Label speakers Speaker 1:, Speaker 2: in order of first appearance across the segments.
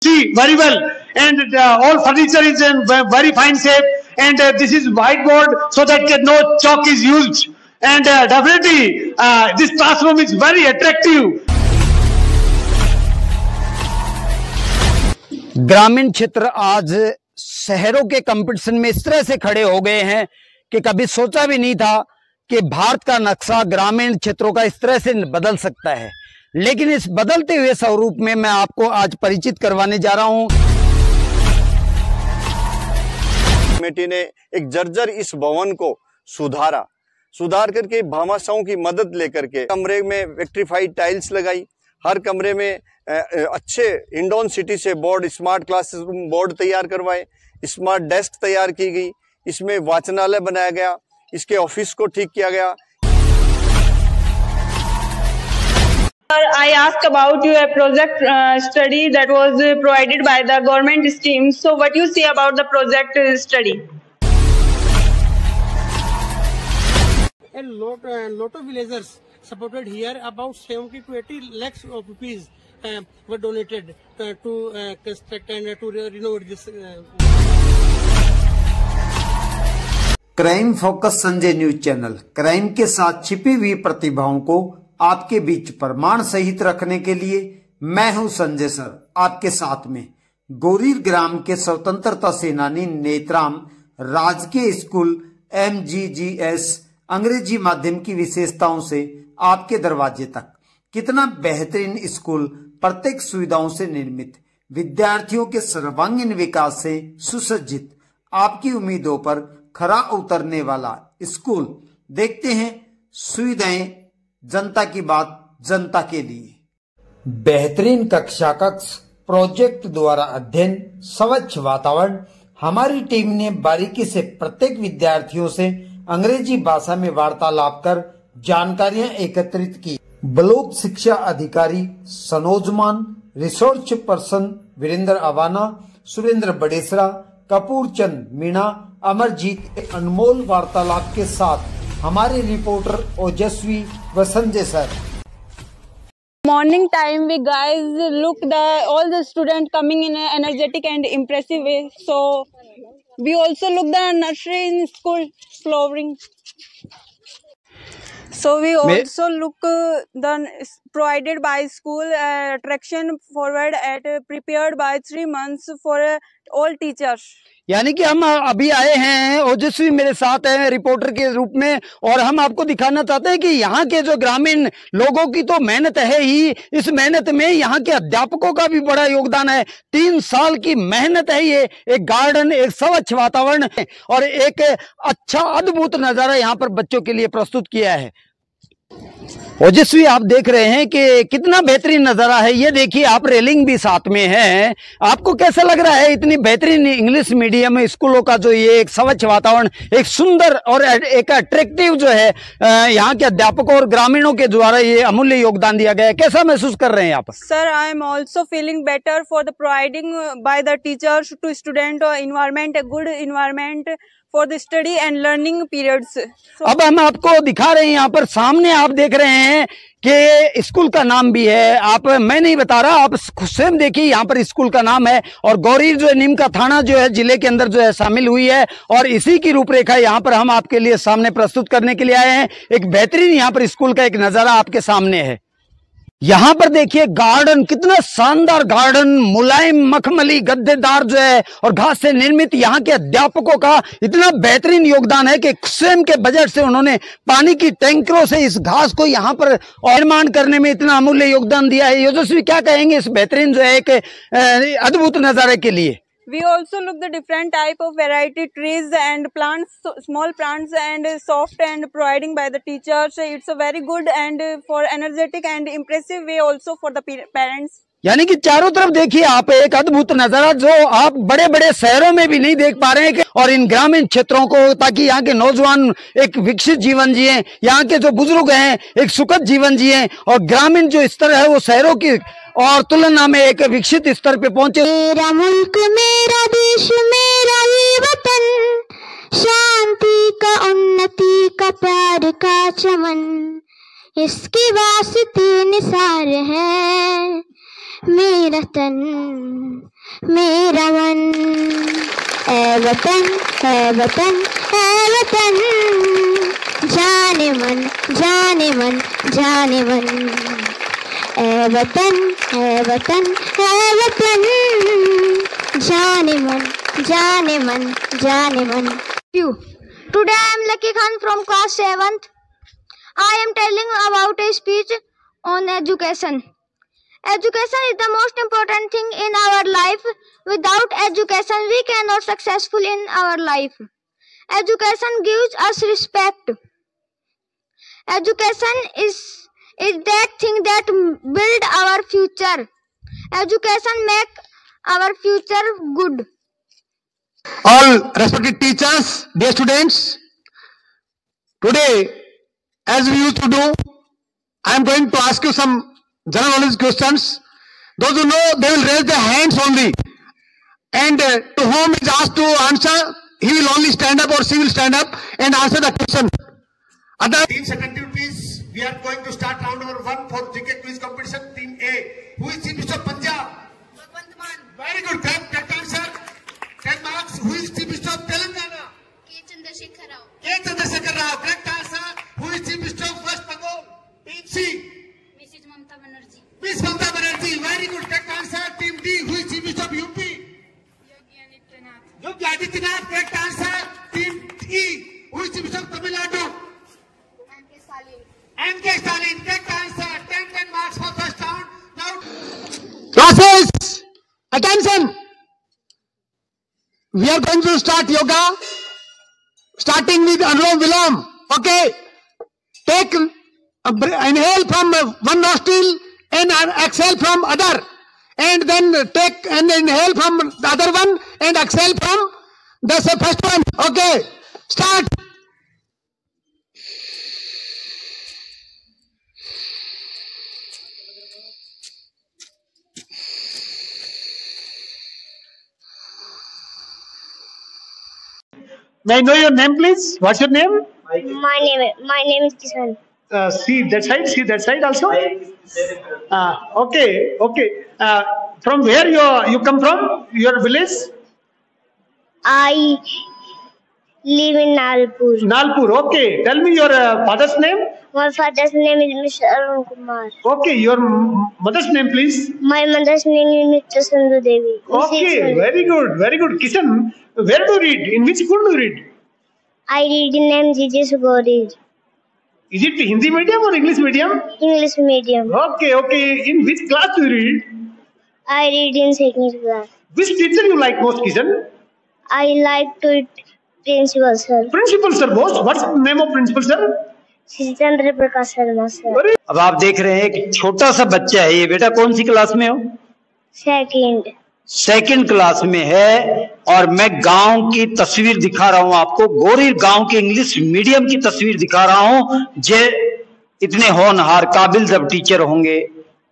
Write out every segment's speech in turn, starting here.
Speaker 1: see very well, and all furniture is in very fine shape, and this is whiteboard so that no chalk is used, and definitely this classroom is very attractive.
Speaker 2: ग्रामीण क्षेत्र आज शहरों के competition में इस तरह से खड़े हो गए हैं कि कभी सोचा भी नहीं था कि भारत का नक्शा ग्रामीण क्षेत्रों का इस तरह से बदल सकता है। लेकिन इस बदलते हुए स्वरूप में मैं आपको आज परिचित करवाने जा रहा हूं।
Speaker 3: कमेटी ने एक जर्जर इस भवन को सुधार करके भामाशाहों की मदद लेकर के कमरे में विक्ट्रीफाइड टाइल्स लगाई, हर कमरे में अच्छे इंडोन सिटी से बोर्ड, स्मार्ट क्लासरूम बोर्ड तैयार करवाए, स्मार्ट डेस्क तैयार की गई, इसमें वाचनालय बनाया गया, इसके ऑफिस को ठीक किया गया।
Speaker 4: I asked about your project study that was provided by the government scheme. So what you see about the project study?
Speaker 5: A lot of villagers supported here. About 70 to 80 lakhs of rupees were donated to construct and to renovate this.
Speaker 2: Crime focus Sanjay news channel crime के साथ छिपी हुई प्रतिभाओं को आपके बीच प्रमाण सहित रखने के लिए मैं हूं संजय सर आपके साथ में। गोरीर ग्राम के स्वतंत्रता सेनानी नेत्राम राजकीय स्कूल MGGS अंग्रेजी माध्यम की विशेषताओं से आपके दरवाजे तक। कितना बेहतरीन स्कूल, प्रत्येक सुविधाओं से निर्मित, विद्यार्थियों के सर्वांगीण विकास से सुसज्जित, आपकी उम्मीदों पर खरा उतरने वाला स्कूल। देखते हैं सुविधाएं, जनता की बात जनता के लिए। बेहतरीन कक्षा कक्ष, प्रोजेक्ट द्वारा अध्ययन, स्वच्छ वातावरण। हमारी टीम ने बारीकी से प्रत्येक विद्यार्थियों से अंग्रेजी भाषा में वार्तालाप कर जानकारियां एकत्रित की। ब्लॉक शिक्षा अधिकारी सनोजमान, रिसोर्स पर्सन वीरेंद्र अवाना, सुरेंद्र बडेसरा, कपूर चंद मीणा, अमरजीत, अनमोल वार्तालाप के साथ हमारे रिपोर्टर ओजस्वी व Sanjay sir.
Speaker 4: Morning time we guys look all the students coming in an energetic and impressive way. So we also look the nursery in school flowering. So we also look the provided by school attraction forward at prepared by 3 months for all teachers.
Speaker 2: यानी कि हम अभी आए हैं, ओजस्वी मेरे साथ हैं रिपोर्टर के रूप में, और हम आपको दिखाना चाहते हैं कि यहाँ के जो ग्रामीण लोगों की तो मेहनत है ही, इस मेहनत में यहाँ के अध्यापकों का भी बड़ा योगदान है। 3 साल की मेहनत है ये। एक गार्डन, एक स्वच्छ वातावरण और एक अच्छा अद्भुत नजारा यहाँ पर बच्चों के लिए प्रस्तुत किया है। ओजस्वी आप देख रहे हैं कि कितना बेहतरीन नजारा है। ये देखिए, आप रेलिंग भी साथ में है। आपको कैसा लग रहा है इतनी बेहतरीन इंग्लिश मीडियम स्कूलों का जो ये एक स्वच्छ वातावरण, एक सुंदर और एक अट्रैक्टिव जो है यहाँ के अध्यापकों और ग्रामीणों के द्वारा ये अमूल्य योगदान दिया गया है, कैसा महसूस कर रहे हैं आप?
Speaker 4: Sir, I am also feeling better for the providing by the teachers to student environment, a good environment for the study and learning periods. So,
Speaker 2: अब हम आपको दिखा रहे हैं, यहाँ पर सामने आप देख रहे हैं कि स्कूल का नाम भी है। आप, मैं नहीं बता रहा, आप स्वयं देखिए, यहाँ पर स्कूल का नाम है। और गोरीर जो है नीम का थाना जो है जिले के अंदर जो है शामिल हुई है, और इसी की रूपरेखा यहाँ पर हम आपके लिए सामने प्रस्तुत करने के लिए आए हैं। एक बेहतरीन यहाँ पर स्कूल का एक नजारा आपके सामने है। यहाँ पर देखिए गार्डन, कितना शानदार गार्डन, मुलायम मखमली गद्देदार जो है और घास से निर्मित। यहाँ के अध्यापकों का इतना बेहतरीन योगदान है कि स्वयं के बजट से उन्होंने पानी की टैंकरों से इस घास को यहाँ पर निर्माण करने में इतना अमूल्य योगदान दिया है। योजस्वी क्या कहेंगे इस बेहतरीन जो है एक अद्भुत नजारे के लिए?
Speaker 4: We also look the different type of variety trees and plants, small plants and soft and providing by the teachers. It's a very good and for energetic and impressive way also for the parents.
Speaker 2: यानी कि चारों तरफ देखिए आप एक अद्भुत नजारा जो आप बड़े बड़े शहरों में भी नहीं देख पा रहे हैं, और इन ग्रामीण क्षेत्रों को, ताकि यहाँ के नौजवान एक विकसित जीवन जिए, यहाँ के जो बुजुर्ग हैं एक सुखद जीवन जिए, और ग्रामीण जो स्तर है वो शहरों की और तुलना में एक विकसित स्तर पे पहुंचे।
Speaker 6: मेरा मुल्क, मेरा देश, मेरा ये वतन, शांति का, उन्नति का, प्यार का चमन, इसके वास्ते निसार है मेरा तन। मेरा मन। ऐ वतन है वतन है वतन, जाने मन जाने मन जाने मन। ऐ वतन है वतन है वतन, जाने मन जाने मन जाने मन। Today I am Lucky Khan from class 7th. I am telling about a speech on education. Education is the most important thing in our life. Without education, we cannot successful in our life. Education gives us respect. Education is that thing that build our future. Education make our future good.
Speaker 1: All respected teachers, dear students, today, as we used to do, I am going to ask you some general knowledge questions. Those who know, they will raise their hands only. And to whom is asked to answer, he will only stand up or she will stand up and answer the question. Other
Speaker 7: teams attentive please. We are going to start round number 1 for GK quiz competition. Team A. Who is Chief Minister of Punjab? Very good. Correct answer. 10 marks. Who is Chief Minister of Telangana? K. Chandrasekhar Rao. K. Chandrasekhar Rao. Correct answer. Who is Chief Minister of West Bengal? Team C. Mrs. Mamata Banerjee. Miss Mamata Banerjee. Very good. Correct answer. Team D. Who is Chief Minister of UP? Yogi Adityanath. Correct answer. Team E. Who is Chief Minister of Tamil Nadu? M.K. Stalin. Correct answer. 10 marks for first round. Now,
Speaker 1: classes, attention. We are going to start yoga, starting with Anulom Vilom. Okay. Take inhale from one nostril and exhale from other. And then take and inhale from the other one and exhale from the first one. Okay. Start. May I know your name, please? What's your name?
Speaker 6: My name is Kishan.
Speaker 1: See that side also. Okay. From where you come from? Your village?
Speaker 6: I live in Nalpur.
Speaker 1: Nalpur. Okay. Tell me your father's name.
Speaker 6: My father's name is Mr. Arun Kumar.
Speaker 1: Okay. Your mother's name, please.
Speaker 6: My mother's name is Mr. Sandhu Devi.
Speaker 1: Okay. Very good. Kishan, where do you read? In which school do you read?
Speaker 6: I read in MGJ Sugori.
Speaker 1: Is it Hindi medium or English medium?
Speaker 6: English medium.
Speaker 1: Okay. In which class do you read?
Speaker 6: I read in 2nd class.
Speaker 1: Which teacher you like most, Kishan?
Speaker 6: I like to read Principal Sir.
Speaker 1: Principal Sir most. What's the name of Principal Sir?
Speaker 6: Shri Chandra Prakash Sharma sir.
Speaker 2: अब आप देख रहे हैं एक छोटा सा बच्चा है, ये बेटा कौन सी क्लास में हो? सेकंड क्लास में है। और मैं गांव की तस्वीर दिखा रहा हूं आपको, गोरीर गांव के इंग्लिश मीडियम की तस्वीर दिखा रहा हूं। जे इतने होनहार काबिल जब टीचर होंगे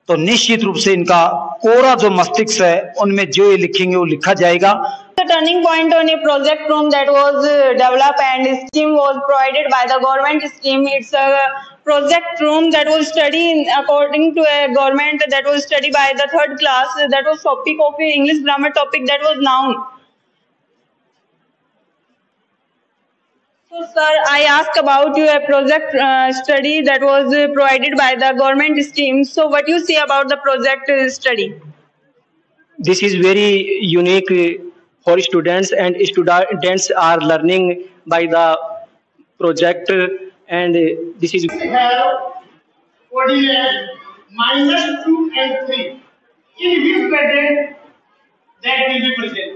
Speaker 2: तो निश्चित रूप से इनका कोरा जो मस्तिष्क है उनमें जो ये लिखेंगे वो लिखा जाएगा।
Speaker 4: The turning point on a project room that was developed and scheme was provided by the government scheme. It's a project room that was studied according to a government, that was studied by the 3rd class. That was topic of English grammar topic, that was noun. So sir, I asked about a project study that was provided by the government scheme. So what you say about the project study?
Speaker 8: This is very unique for students, and students are learning by the project, and this is
Speaker 1: coordinate -2 and 3. In which quadrant that will be present?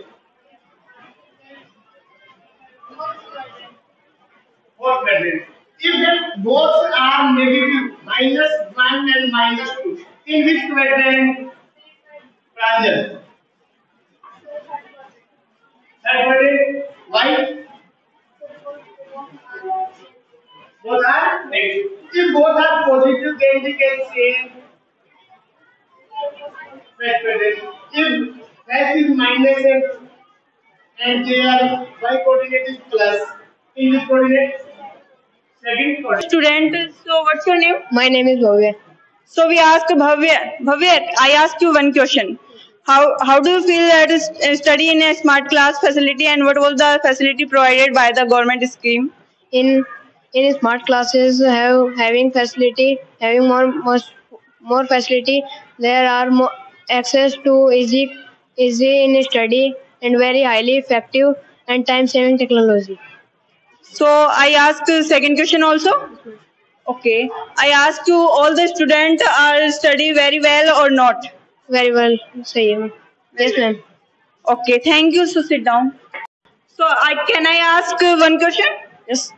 Speaker 1: Fourth quadrant. If both are negative, -1 and -2, in which quadrant? Pranjal. Third quadrant. Why? Both are negative. If both are positive, then we can say first quadrant. If x is minus and their y coordinate is plus, in this coordinate, second coordinate.
Speaker 4: Student, so what's your name?
Speaker 9: My name is Bhavya.
Speaker 4: So we asked Bhavya, I asked you one question. How do you feel that is study in a smart class facility, and what was the facility provided by the government scheme?
Speaker 9: In smart classes having more facility. There are more access to easy in study and very highly effective and time saving technology.
Speaker 4: So I ask the second question also. Okay, I ask you, all the students are study very well or not?
Speaker 9: Very well, say yes, ma'am.
Speaker 4: Okay, thank you. So sit down. So can I ask one question?
Speaker 9: Yes.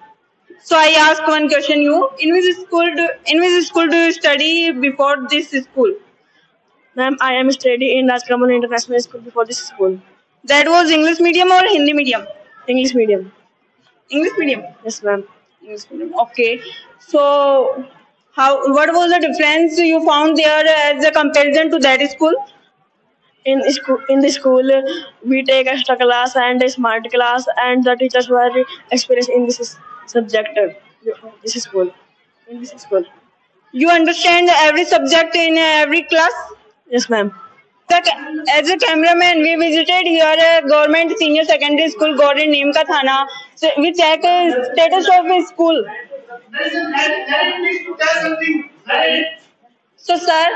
Speaker 4: So I ask one question. You in which school do you study before this school?
Speaker 9: Ma'am, I am studying in Rajkamal International School before this school.
Speaker 4: That was English medium or Hindi medium?
Speaker 9: English medium.
Speaker 4: English medium.
Speaker 9: Yes, ma'am.
Speaker 4: English medium. Okay. So what was the difference you found there as a comparison to that school?
Speaker 9: In the school, we take extra class and a smart class, and the teachers were experienced in this subject. In this school.
Speaker 4: You understand every subject in every class?
Speaker 9: Yes, ma'am.
Speaker 4: As a cameraman, we visited here a government senior secondary school, Gordon Neem Ka Thana. So we check status of a school. So, sir,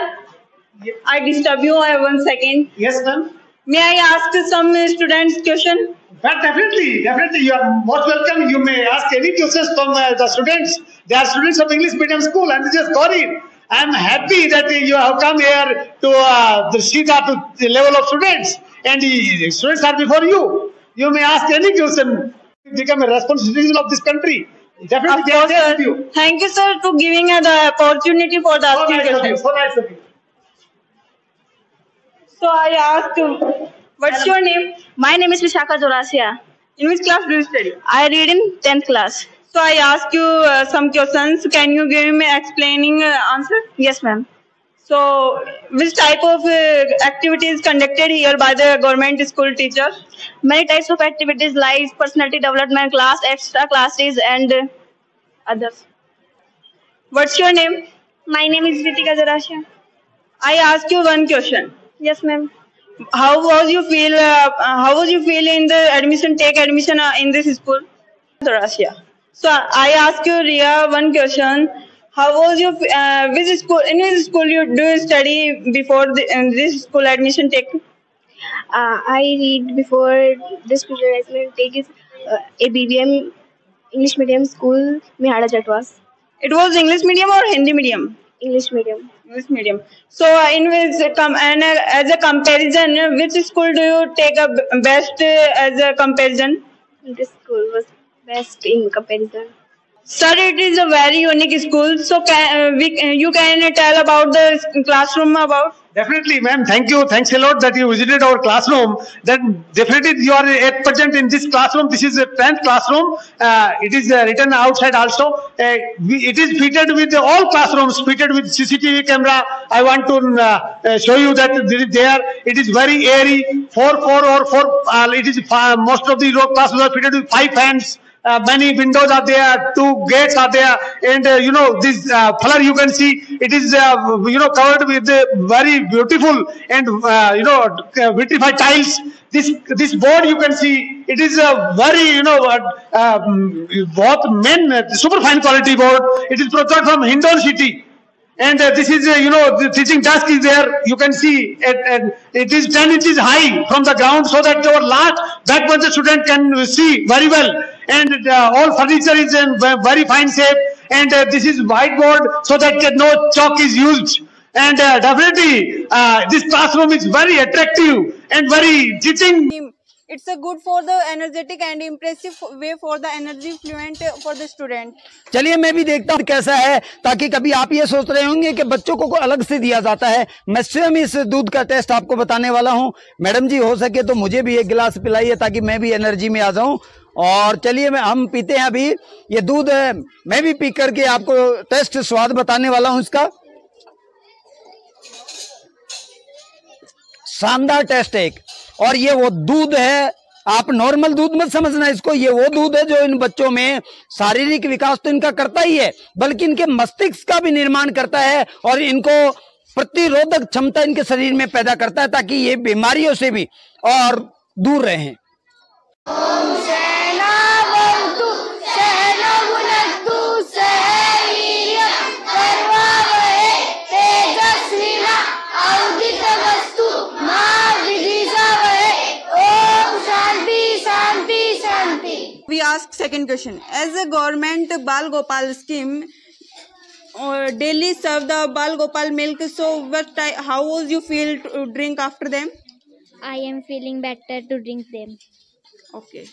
Speaker 4: I disturb you 1 second.
Speaker 1: Yes, ma'am.
Speaker 4: May I ask some students question?
Speaker 1: Well, definitely. You are most welcome. You may ask any questions from the students. They are students of English medium school, and this is Gauri. I am happy that you have come here to see the level of students, and the students are before you. You may ask any question. Become a responsible citizen of this country. Definitely, they are there with you.
Speaker 4: Thank you, sir, for giving the opportunity for the asking questions.
Speaker 1: So nice of you.
Speaker 4: So I ask, what's your name?
Speaker 9: My name is Vishakha Jorasia.
Speaker 4: In which class do you study?
Speaker 9: I read in 10th class.
Speaker 4: So I ask you some questions. Can you give me explaining answer?
Speaker 9: Yes, ma'am.
Speaker 4: So which type of activities conducted here by the government school teacher?
Speaker 9: Many types of activities like personality development class, extra classes, and others.
Speaker 4: What's your name?
Speaker 9: My name is Ritika Jorasia.
Speaker 4: I ask you one question.
Speaker 9: Yes, ma'am.
Speaker 4: How was you feel? How was you feel in the admission? Take admission in this school, Jorasia. So I ask you, Ria, one question. How was your which school? In which school do you study before this school admission take?
Speaker 9: I read before this school admission take is ABBM English medium school, Mihada Chatwas.
Speaker 4: It was English medium or Hindi medium?
Speaker 9: English medium.
Speaker 4: English medium. So in which as a comparison, which school do you take a best as a comparison?
Speaker 9: This school was best in comparison.
Speaker 4: Sir, it is a very unique school. So you can tell about the classroom about?
Speaker 1: Definitely, ma'am. Thank you. Thanks a lot that you visited our classroom. Then definitely you are at present in this classroom. This is a 10th classroom. It is written outside also. It is fitted with all classrooms, fitted with CCTV camera. I want to show you that there. It is very airy. It is most of the classrooms are fitted with 5 fans. Many windows are there, 2 gates are there, and this floor you can see it is covered with very beautiful and vitrified tiles. This board you can see it is a very super fine quality board. It is procured from Hindon city. And this is, the teaching desk is there. You can see it is 10 inches high from the ground, so that our large backbench student can see very well. And all furniture is in very fine shape. And this is whiteboard, so that no chalk is used. And definitely, this classroom is very attractive and very teaching.
Speaker 4: It's a good for the energetic and impressive way for the energy fluent for the student.
Speaker 2: चलिए मैं भी देखता हूँ कैसा है, ताकि कभी आप ये सोच रहे होंगे कि बच्चों को अलग से दिया जाता है। मैं स्वयं इस दूध का टेस्ट आपको बताने वाला हूँ। मैडम जी हो सके तो मुझे भी एक गिलास पिलाइए, ताकि मैं भी एनर्जी में आ जाऊं। और चलिए हम पीते हैं अभी ये दूध। मैं भी पी करके आपको टेस्ट स्वाद बताने वाला हूँ इसका। शानदार टेस्ट एक। और ये वो दूध है, आप नॉर्मल दूध मत समझना इसको, ये वो दूध है जो इन बच्चों में शारीरिक विकास तो इनका करता ही है, बल्कि इनके मस्तिष्क का भी निर्माण करता है और इनको
Speaker 10: प्रतिरोधक क्षमता इनके शरीर में पैदा करता है, ताकि ये बीमारियों से भी और दूर रहें।
Speaker 4: We ask second question. As a government Bal Gopal scheme daily serve the Bal Gopal milk, so how was you feel to drink after them?
Speaker 6: I am feeling better to drink them.
Speaker 4: Okay.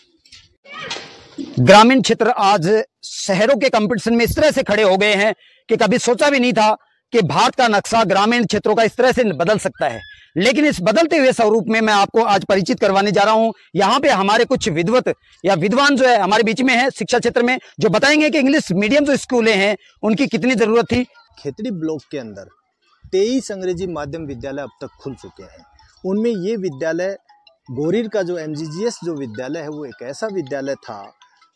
Speaker 10: ग्रामीण क्षेत्र आज शहरों के competition में इस तरह से खड़े हो गए हैं कि कभी सोचा भी नहीं था कि भारत का नक्शा ग्रामीण क्षेत्रों का इस तरह से बदल सकता है। लेकिन इस बदलते हुए स्वरूप में मैं आपको आज परिचित करवाने जा रहा हूं। यहाँ पे हमारे कुछ विद्वत या विद्वान जो है हमारे बीच में है शिक्षा क्षेत्र में, जो बताएंगे कि इंग्लिश मीडियम जो स्कूलें हैं उनकी कितनी जरूरत थी।
Speaker 11: खेतड़ी ब्लॉक के अंदर 23 अंग्रेजी माध्यम विद्यालय अब तक खुल चुके हैं। उनमें ये विद्यालय गोरीर का जो MGGS जो विद्यालय है वो एक ऐसा विद्यालय था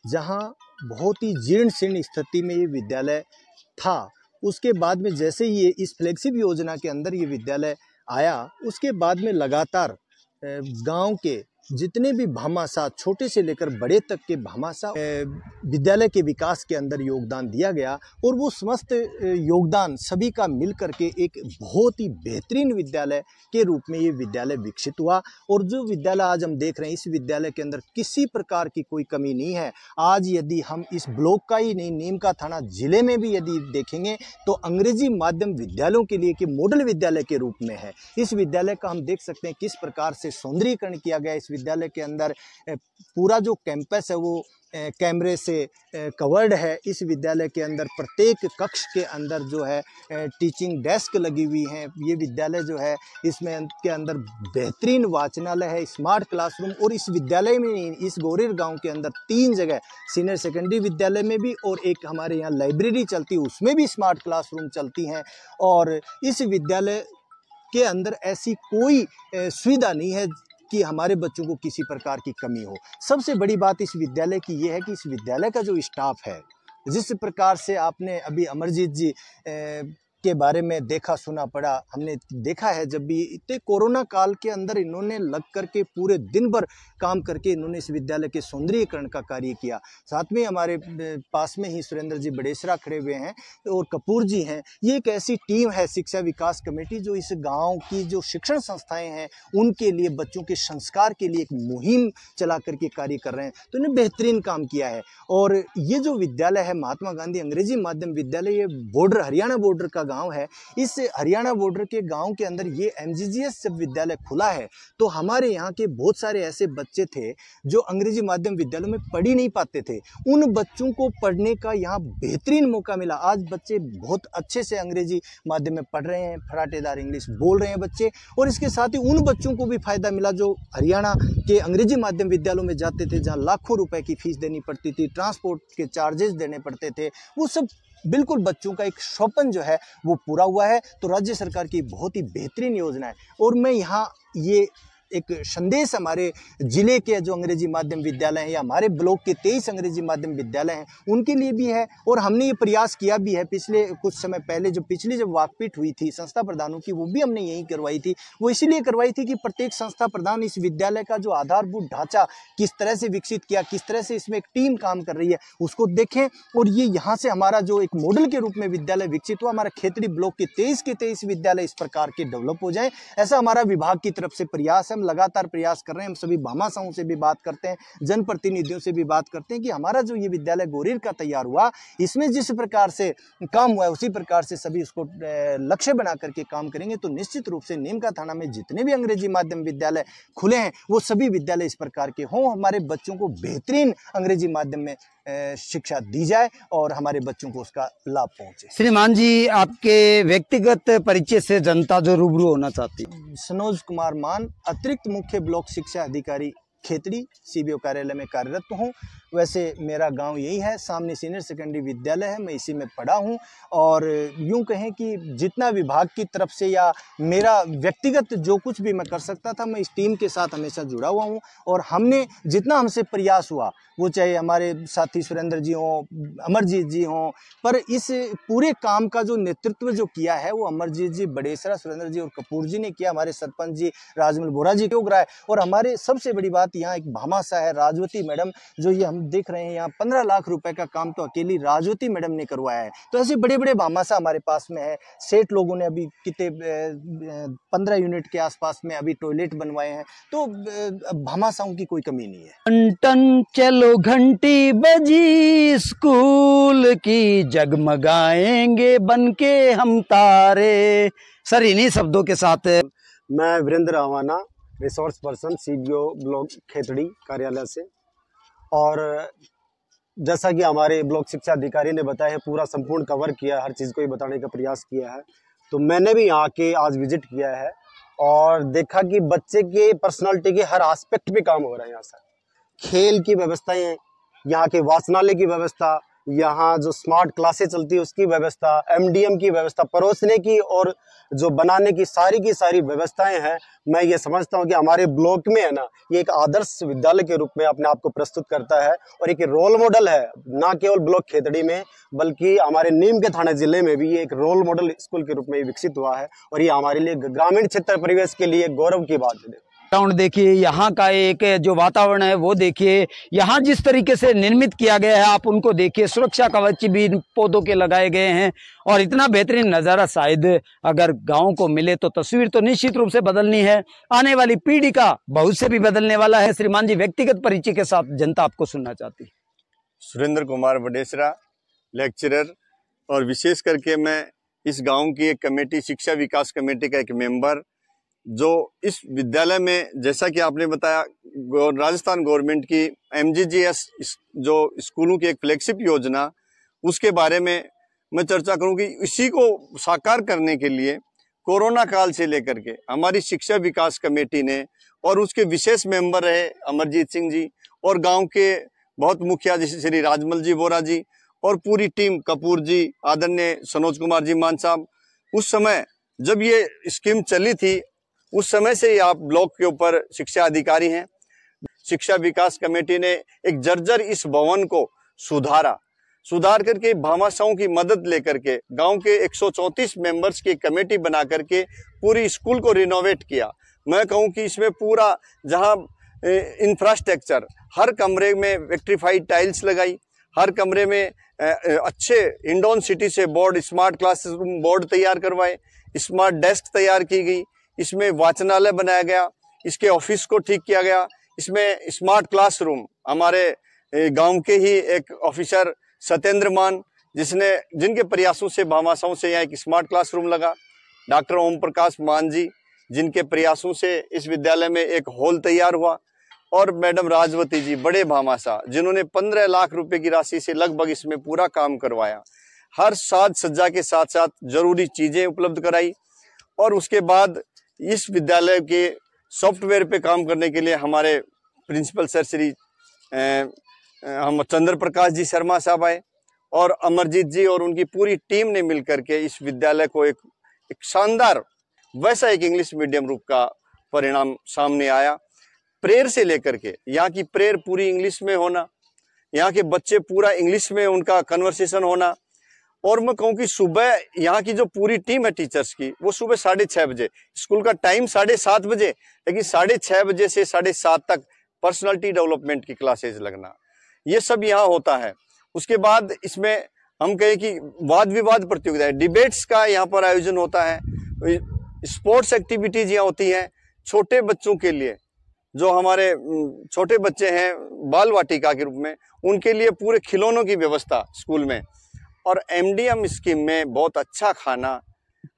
Speaker 11: जहाँ बहुत ही जीर्ण शीर्ण स्थिति में ये विद्यालय था। उसके बाद में जैसे ये इस फ्लैगशिप योजना के अंदर ये विद्यालय आया, उसके बाद में लगातार गांव के जितने भी भामाशाह छोटे से लेकर बड़े तक के भामाशाह विद्यालय के विकास के अंदर योगदान दिया गया और वो समस्त योगदान सभी का मिल करके एक बहुत ही बेहतरीन विद्यालय के रूप में ये विद्यालय विकसित हुआ। और जो विद्यालय आज हम देख रहे हैं, इस विद्यालय के अंदर किसी प्रकार की कोई कमी नहीं है। आज यदि हम इस ब्लॉक का ही नहीं, नीमका थाना जिले में भी यदि देखेंगे तो अंग्रेजी माध्यम विद्यालयों के लिए कि मॉडल विद्यालय के रूप में है। इस विद्यालय का हम देख सकते हैं किस प्रकार से सौंदर्यीकरण किया गया। इस विद्यालय के अंदर पूरा जो कैंपस है वो कैमरे से कवर्ड है। इस विद्यालय के अंदर प्रत्येक कक्ष के अंदर जो है टीचिंग डेस्क लगी हुई हैं। ये विद्यालय जो है इसमें के अंदर बेहतरीन वाचनालय है, स्मार्ट क्लासरूम। और इस विद्यालय में इस गोरीर गांव के अंदर 3 जगह सीनियर सेकेंडरी विद्यालय में भी और एक हमारे यहाँ लाइब्रेरी चलती है, उसमें भी स्मार्ट क्लासरूम चलती हैं। और इस विद्यालय के अंदर ऐसी कोई सुविधा नहीं है कि हमारे बच्चों को किसी प्रकार की कमी हो। सबसे बड़ी बात इस विद्यालय की ये है कि इस विद्यालय का जो स्टाफ है, जिस प्रकार से आपने अभी अमरजीत जी के बारे में देखा सुना पड़ा, हमने देखा है जब भी इतने कोरोना काल के अंदर इन्होंने लग करके पूरे दिन भर काम करके इन्होंने इस विद्यालय के सौंदर्यीकरण का कार्य किया। साथ में हमारे पास में ही सुरेंद्र जी बड़ेसरा खड़े हुए हैं और कपूर जी हैं। ये एक ऐसी टीम है शिक्षा विकास कमेटी जो इस गांव की जो शिक्षण संस्थाएं हैं उनके लिए बच्चों के संस्कार के लिए एक मुहिम चला करके कार्य कर रहे हैं। तो इन्होंने बेहतरीन काम किया है। और ये जो विद्यालय है महात्मा गांधी अंग्रेजी माध्यम विद्यालय, ये बॉर्डर हरियाणा बॉर्डर का गांव है। इस हरियाणा बॉर्डर के गांव के अंदर ये MGGS जब विद्यालय खुला है तो हमारे यहाँ के बहुत सारे ऐसे बच्चे थे जो अंग्रेजी माध्यम विद्यालयों में पढ़ ही नहीं पाते थे। उन बच्चों को पढ़ने का यहाँ बेहतरीन मौका मिला। आज बच्चे बहुत अच्छे से अंग्रेजी माध्यम में पढ़ रहे हैं, फराटेदार इंग्लिश बोल रहे हैं बच्चे। और इसके साथ ही उन बच्चों को भी फायदा मिला जो हरियाणा के अंग्रेजी माध्यम विद्यालयों में जाते थे, जहाँ लाखों रुपए की फीस देनी पड़ती थी, ट्रांसपोर्ट के चार्जेस देने पड़ते थे। वो सब बिल्कुल बच्चों का एक स्वप्न जो है वो पूरा हुआ है। तो राज्य सरकार की बहुत ही बेहतरीन योजना है। और मैं यहाँ ये एक संदेश हमारे जिले के जो अंग्रेजी माध्यम विद्यालय हैं या हमारे ब्लॉक के 23 अंग्रेजी माध्यम विद्यालय हैं उनके लिए भी है। और हमने ये प्रयास किया भी है पिछले कुछ समय पहले, जो पिछली जब वाकपीठ हुई थी संस्था प्रधानों की, वो भी हमने यही करवाई थी। वो इसलिए करवाई थी कि प्रत्येक संस्था प्रधान इस विद्यालय का जो आधारभूत ढांचा किस तरह से विकसित किया, किस तरह से इसमें एक टीम काम कर रही है, उसको देखें। और ये यहाँ से हमारा जो एक मॉडल के रूप में विद्यालय विकसित हुआ, हमारा खेतड़ी ब्लॉक के 23 के 23 विद्यालय इस प्रकार के डेवलप हो जाए, ऐसा हमारा विभाग की तरफ से प्रयास है। हम लगातार प्रयास कर रहे हैं। हम सभी भामाशाहों से भी बात करते हैं, जनप्रतिनिधियों से भी बात करते हैं कि हमारा जो ये विद्यालय गोरीर का तैयार हुआ, इसमें जिस प्रकार से काम हुआ है उसी प्रकार से सभी उसको लक्ष्य बना करके काम करेंगे। तो निश्चित रूप से नीमका थाना में जितने भी अंग्रेजी माध्यम विद्यालय खुले हैं वो सभी विद्यालय इस प्रकार के हों, हमारे बच्चों को बेहतरीन अंग्रेजी माध्यम में शिक्षा दी जाए और हमारे बच्चों को उसका लाभ पहुंचे।
Speaker 10: श्रीमान जी, आपके व्यक्तिगत परिचय से जनता जो रूबरू होना चाहती है।
Speaker 11: सनोज कुमार मान, अतिरिक्त मुख्य ब्लॉक शिक्षा अधिकारी खेतड़ी सीबीओ कार्यालय में कार्यरत हूँ। वैसे मेरा गांव यही है, सामने सीनियर सेकेंडरी विद्यालय है, मैं इसी में पढ़ा हूँ। और यूँ कहें कि जितना विभाग की तरफ से या मेरा व्यक्तिगत जो कुछ भी मैं कर सकता था, मैं इस टीम के साथ हमेशा जुड़ा हुआ हूँ। और हमने जितना हमसे प्रयास हुआ, वो चाहे हमारे साथी सुरेंद्र जी हों, अमरजीत जी हों, पर इस पूरे काम का जो नेतृत्व जो किया है वो अमरजीत जी, बड़ेसरा, सुरेंद्र जी और कपूर जी ने किया। हमारे सरपंच जी राजमल बोरा जी योग रहा है। और हमारे सबसे बड़ी बात, यहाँ एक भामाशाह है राजवती मैडम, जो ये हम देख रहे हैं यहाँ 15 लाख रुपए का काम तो अकेली राजवती मैडम ने करवाया है। तो ऐसे बड़े बड़े भामाशाह हमारे पास में है। सेठ लोगों ने अभी कितने 15 यूनिट के आसपास में अभी टॉयलेट बनवाए हैं। तो भामाशाहों की कोई कमी नहीं है।
Speaker 10: टन चलो घंटी बजी स्कूल की, जगमगाएंगे बनके हम तारे। सर, इन्हीं शब्दों के साथ
Speaker 12: मैं वीरेंद्र आवाना, resource person, CBO block Khetri कार्यालय से। और जैसा कि हमारे ब्लॉक शिक्षा अधिकारी ने बताया है, पूरा संपूर्ण कवर किया है, हर चीज़ को ही बताने का प्रयास किया है। तो मैंने भी यहाँ के आज विजिट किया है और देखा कि बच्चे के पर्सनालिटी के हर एस्पेक्ट पे काम हो रहा है। यहाँ से खेल की व्यवस्थाएं, यहाँ के वाचनालय की व्यवस्था, यहाँ जो स्मार्ट क्लासेस चलती है उसकी व्यवस्था, एमडीएम की व्यवस्था, परोसने की और जो बनाने की सारी व्यवस्थाएं हैं। मैं ये समझता हूँ कि हमारे ब्लॉक में है ना, ये एक आदर्श विद्यालय के रूप में अपने आप को प्रस्तुत करता है और एक रोल मॉडल है, ना केवल ब्लॉक खेतड़ी में बल्कि हमारे नीम के थाना जिले में भी ये एक रोल मॉडल स्कूल के रूप में विकसित हुआ है। और ये हमारे लिए ग्रामीण क्षेत्र परिवेश के लिए गौरव की बात है।
Speaker 10: ग्राउंड देखिए, यहाँ का एक जो वातावरण है वो देखिए, यहाँ जिस तरीके से निर्मित किया गया है आप उनको देखिए। सुरक्षा कवच भी पौधों के लगाए गए हैं और इतना बेहतरीन नज़ारा शायद अगर गांव को मिले तो तस्वीर तो निश्चित रूप से बदलनी है। आने वाली पीढ़ी का बहुत से भी बदलने वाला है। श्रीमान जी, व्यक्तिगत परिचय के साथ जनता आपको सुनना चाहती है।
Speaker 3: सुरेंद्र कुमार बड़ेसरा, लेक्चरर, और विशेष करके मैं इस गाँव की एक कमेटी, शिक्षा विकास कमेटी का एक मेंबर, जो इस विद्यालय में, जैसा कि आपने बताया, राजस्थान गवर्नमेंट की एमजीजीएस जो स्कूलों की एक फ्लैगशिप योजना, उसके बारे में मैं चर्चा करूं कि इसी को साकार करने के लिए कोरोना काल से लेकर के हमारी शिक्षा विकास कमेटी ने, और उसके विशेष मेंबर रहे अमरजीत सिंह जी और गांव के बहुत मुखिया जैसे श्री राजमल जी बोरा जी और पूरी टीम, कपूर जी, आदरणीय सनोज कुमार जी मान साहब, उस समय जब ये स्कीम चली थी उस समय से ही आप ब्लॉक के ऊपर शिक्षा अधिकारी हैं। शिक्षा विकास कमेटी ने एक जर्जर इस भवन को सुधार करके भामाशाहों की मदद लेकर के गांव के 134 मेंबर्स की कमेटी बना करके पूरी स्कूल को रिनोवेट किया। मैं कहूं कि इसमें पूरा जहां इंफ्रास्ट्रक्चर, हर कमरे में विक्ट्रीफाइड टाइल्स लगाई, हर कमरे में अच्छे इंडोन सिटी से बोर्ड, स्मार्ट क्लासरूम बोर्ड तैयार करवाए, स्मार्ट डेस्क तैयार की गई, इसमें वाचनालय बनाया गया, इसके ऑफिस को ठीक किया गया, इसमें स्मार्ट क्लासरूम, हमारे गांव के ही एक ऑफिसर सत्येंद्र मान, जिनके प्रयासों से भामाशाहों से यहाँ एक स्मार्ट क्लासरूम लगा, डॉक्टर ओम प्रकाश मान जी, जिनके प्रयासों से इस विद्यालय में एक हॉल तैयार हुआ, और मैडम राजवती जी, बड़े भामाशाह, जिन्होंने 15 लाख रुपए की राशि से लगभग इसमें पूरा काम करवाया। हर साज सज्जा के साथ साथ जरूरी चीजें उपलब्ध कराई। और उसके बाद इस विद्यालय के सॉफ्टवेयर पे काम करने के लिए हमारे प्रिंसिपल सर श्री हम चंद्र प्रकाश जी शर्मा साहब आए, और अमरजीत जी और उनकी पूरी टीम ने मिलकर के इस विद्यालय को एक शानदार वैसा एक इंग्लिश मीडियम रूप का परिणाम सामने आया। प्रेयर से लेकर के, यहाँ की प्रेयर पूरी इंग्लिश में होना, यहाँ के बच्चे पूरा इंग्लिश में उनका कन्वर्सेशन होना, और मैं कहूँ कि सुबह यहाँ की जो पूरी टीम है टीचर्स की, वो सुबह 6:30 बजे, स्कूल का टाइम 7:30 बजे, लेकिन 6:30 बजे से 7:30 तक पर्सनालिटी डेवलपमेंट की क्लासेज लगना, ये सब यहाँ होता है। उसके बाद इसमें हम कहें कि वाद विवाद प्रतियोगिताएं, डिबेट्स का यहाँ पर आयोजन होता है, स्पोर्ट्स एक्टिविटीज यहाँ होती हैं छोटे बच्चों के लिए, जो हमारे छोटे बच्चे हैं बाल वाटिका के रूप में, उनके लिए पूरे खिलौनों की व्यवस्था स्कूल में। और एमडीएम स्कीम में बहुत अच्छा खाना,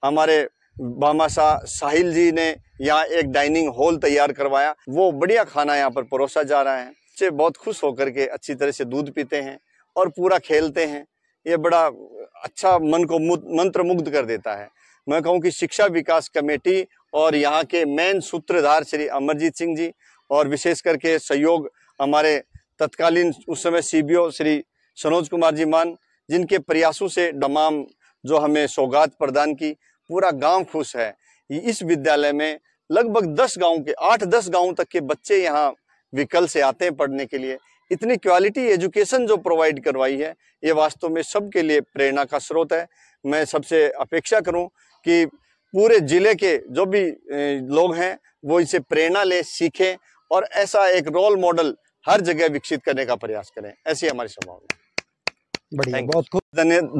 Speaker 3: हमारे भामाशाह साहिल जी ने यहाँ एक डाइनिंग हॉल तैयार करवाया, वो बढ़िया खाना यहाँ पर परोसा जा रहा है। बच्चे बहुत खुश होकर के अच्छी तरह से दूध पीते हैं और पूरा खेलते हैं, ये बड़ा अच्छा मन को मंत्रमुग्ध कर देता है। मैं कहूँ कि शिक्षा विकास कमेटी और यहाँ के मेन सूत्रधार श्री अमरजीत सिंह जी और विशेष करके सहयोग हमारे तत्कालीन उस समय सीबीओ श्री सनोज कुमार जी मान, जिनके प्रयासों से तमाम जो हमें सौगात प्रदान की, पूरा गांव खुश है। इस विद्यालय में लगभग 10 गांव के 8-10 गांव तक के बच्चे यहाँ विकल से आते हैं पढ़ने के लिए। इतनी क्वालिटी एजुकेशन जो प्रोवाइड करवाई है, ये वास्तव में सबके लिए प्रेरणा का स्रोत है। मैं सबसे अपेक्षा करूं कि पूरे जिले के जो भी लोग हैं वो इसे प्रेरणा ले, सीखें और ऐसा एक रोल मॉडल हर जगह विकसित करने का प्रयास करें। ऐसी हमारी संभावना।
Speaker 10: बढ़िया, बहुत खूब।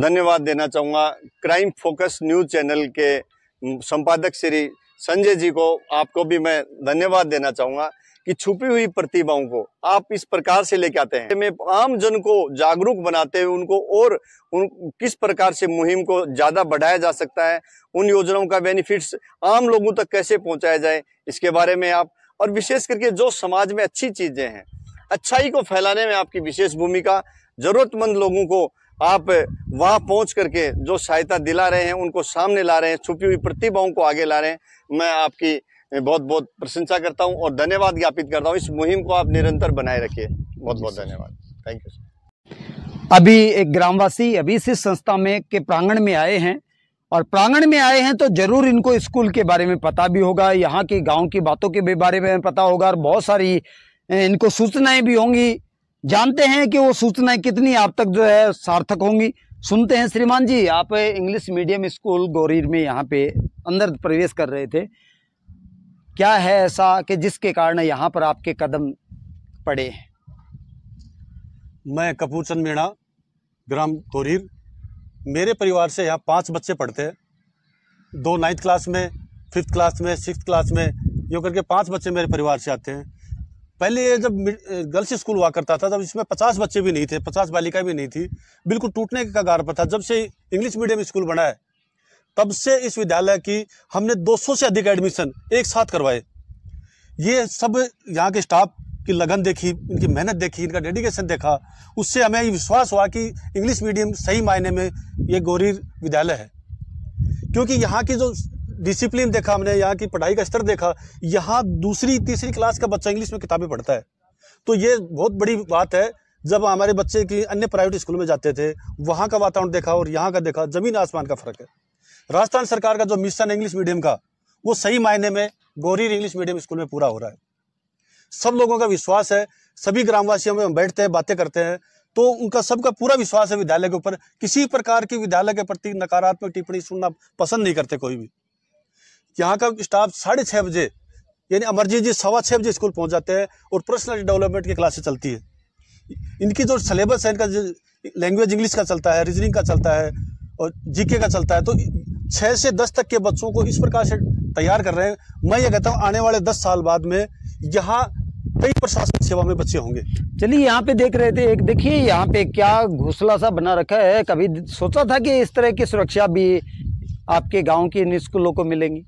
Speaker 3: धन्यवाद देना चाहूंगा क्राइम फोकस न्यूज चैनल के संपादक श्री संजय जी को। आपको भी मैं धन्यवाद देना चाहूंगा कि छुपी हुई प्रतिभाओं को आप इस प्रकार से लेके आते हैं, में आम जन को जागरूक बनाते हुए उनको और किस प्रकार से मुहिम को ज्यादा बढ़ाया जा सकता है, उन योजनाओं का बेनिफिट्स आम लोगों तक कैसे पहुंचाया जाए, इसके बारे में आप, और विशेष करके जो समाज में अच्छी चीजें हैं, अच्छाई को फैलाने में आपकी विशेष भूमिका। जरूरतमंद लोगों को आप वहां पहुंच करके जो सहायता दिला रहे हैं, उनको सामने ला रहे हैं, छुपी हुई प्रतिभाओं को आगे ला रहे हैं। मैं आपकी बहुत बहुत प्रशंसा करता हूं और धन्यवाद ज्ञापित करता हूं। इस मुहिम को आप निरंतर बनाए रखिए। बहुत बहुत धन्यवाद। Thank you.
Speaker 10: अभी एक ग्रामवासी अभी से संस्था में के प्रांगण में आए हैं, और प्रांगण में आए हैं तो जरूर इनको स्कूल के बारे में पता भी होगा, यहाँ के गांव की बातों के बारे में पता होगा, और बहुत सारी इनको सूचनाएं भी होंगी। जानते हैं कि वो सूचनाएं कितनी आप तक जो है सार्थक होंगी। सुनते हैं। श्रीमान जी, आप इंग्लिश मीडियम स्कूल गोरीर में यहाँ पे अंदर प्रवेश कर रहे थे, क्या है ऐसा कि जिसके कारण यहाँ पर आपके कदम पड़े?
Speaker 13: मैं कपूर चंद मीणा, ग्राम गोरीर। मेरे परिवार से यहाँ 5 बच्चे पढ़ते हैं, 2 9th क्लास में, 5th क्लास में, 6th क्लास में, यूँ करके 5 बच्चे मेरे परिवार से आते हैं। पहले ये जब गर्ल्स स्कूल हुआ करता था तब इसमें 50 बच्चे भी नहीं थे, 50 बालिका भी नहीं थी, बिल्कुल टूटने के कगार पर था। जब से इंग्लिश मीडियम स्कूल बना है तब से इस विद्यालय की हमने 200 से अधिक एडमिशन एक साथ करवाए। ये सब यहाँ के स्टाफ की लगन देखी, इनकी मेहनत देखी, इनका डेडिकेशन देखा, उससे हमें ये विश्वास हुआ कि इंग्लिश मीडियम सही मायने में ये गोरीर विद्यालय है। क्योंकि यहाँ की जो डिसिप्लिन देखा हमने, यहाँ की पढ़ाई का स्तर देखा, यहाँ 2री 3री क्लास का बच्चा इंग्लिश में किताबें पढ़ता है। तो ये बहुत बड़ी बात है। जब हमारे बच्चे की अन्य प्राइवेट स्कूल में जाते थे, वहाँ का वातावरण देखा और यहाँ का देखा, जमीन आसमान का फर्क है। राजस्थान सरकार का जो मिशन है इंग्लिश मीडियम का, वो सही मायने में गोरीर इंग्लिश मीडियम स्कूल में पूरा हो रहा है। सब लोगों का विश्वास है, सभी ग्रामवासियों में बैठते हैं, बातें करते हैं, तो उनका सबका पूरा विश्वास है विद्यालय के ऊपर। किसी प्रकार की विद्यालय के प्रति नकारात्मक टिप्पणी सुनना पसंद नहीं करते कोई भी। यहाँ का स्टाफ 6:30 बजे, यानी अमरजीत जी 6:15 बजे स्कूल पहुँच जाते हैं और पर्सनल डेवलपमेंट की क्लासेस चलती है। इनकी जो सिलेबस है, इनका लैंग्वेज इंग्लिश का चलता है, रीजनिंग का चलता है और जीके का चलता है। तो 6 से 10 तक के बच्चों को इस प्रकार से तैयार कर रहे हैं। मैं ये कहता हूँ आने वाले 10 साल बाद में यहाँ कई प्रशासनिक सेवा में बच्चे होंगे।
Speaker 10: चलिए, यहाँ पे देख रहे थे, एक देखिए यहाँ पे क्या घोंसला सा बना रखा है। कभी सोचा था कि इस तरह की सुरक्षा भी आपके गांव के इन स्कूलों को मिलेंगी?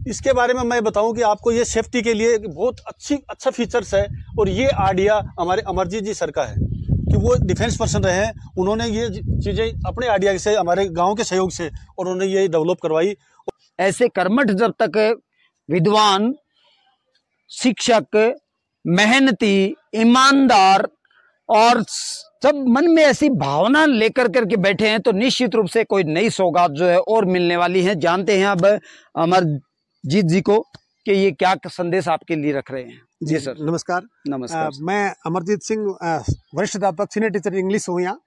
Speaker 13: इसके बारे में मैं बताऊं कि आपको ये सेफ्टी के लिए बहुत अच्छा फीचर्स है। और ये आइडिया हमारे अमरजीत जी सर का है कि वो डिफेंस पर्सन रहे हैं, उन्होंने ये चीज़ें अपने आइडिया से, हमारे गांव के सहयोग से, और उन्होंने ये डेवलप करवाई।
Speaker 10: ऐसे कर्मठ जब तक विद्वान, शिक्षक, मेहनती, ईमानदार और जब मन में ऐसी भावना लेकर करके बैठे हैं तो निश्चित रूप से कोई नई सौगात जो है और मिलने वाली है। जानते हैं अब अमरजीत जी को कि ये क्या संदेश आपके लिए रख रहे हैं। जी सर,
Speaker 14: नमस्कार।
Speaker 10: नमस्कार।
Speaker 14: मैं अमरजीत सिंह, वरिष्ठ अध्यापक, सीनियर टीचर इंग्लिश हूँ यहाँ,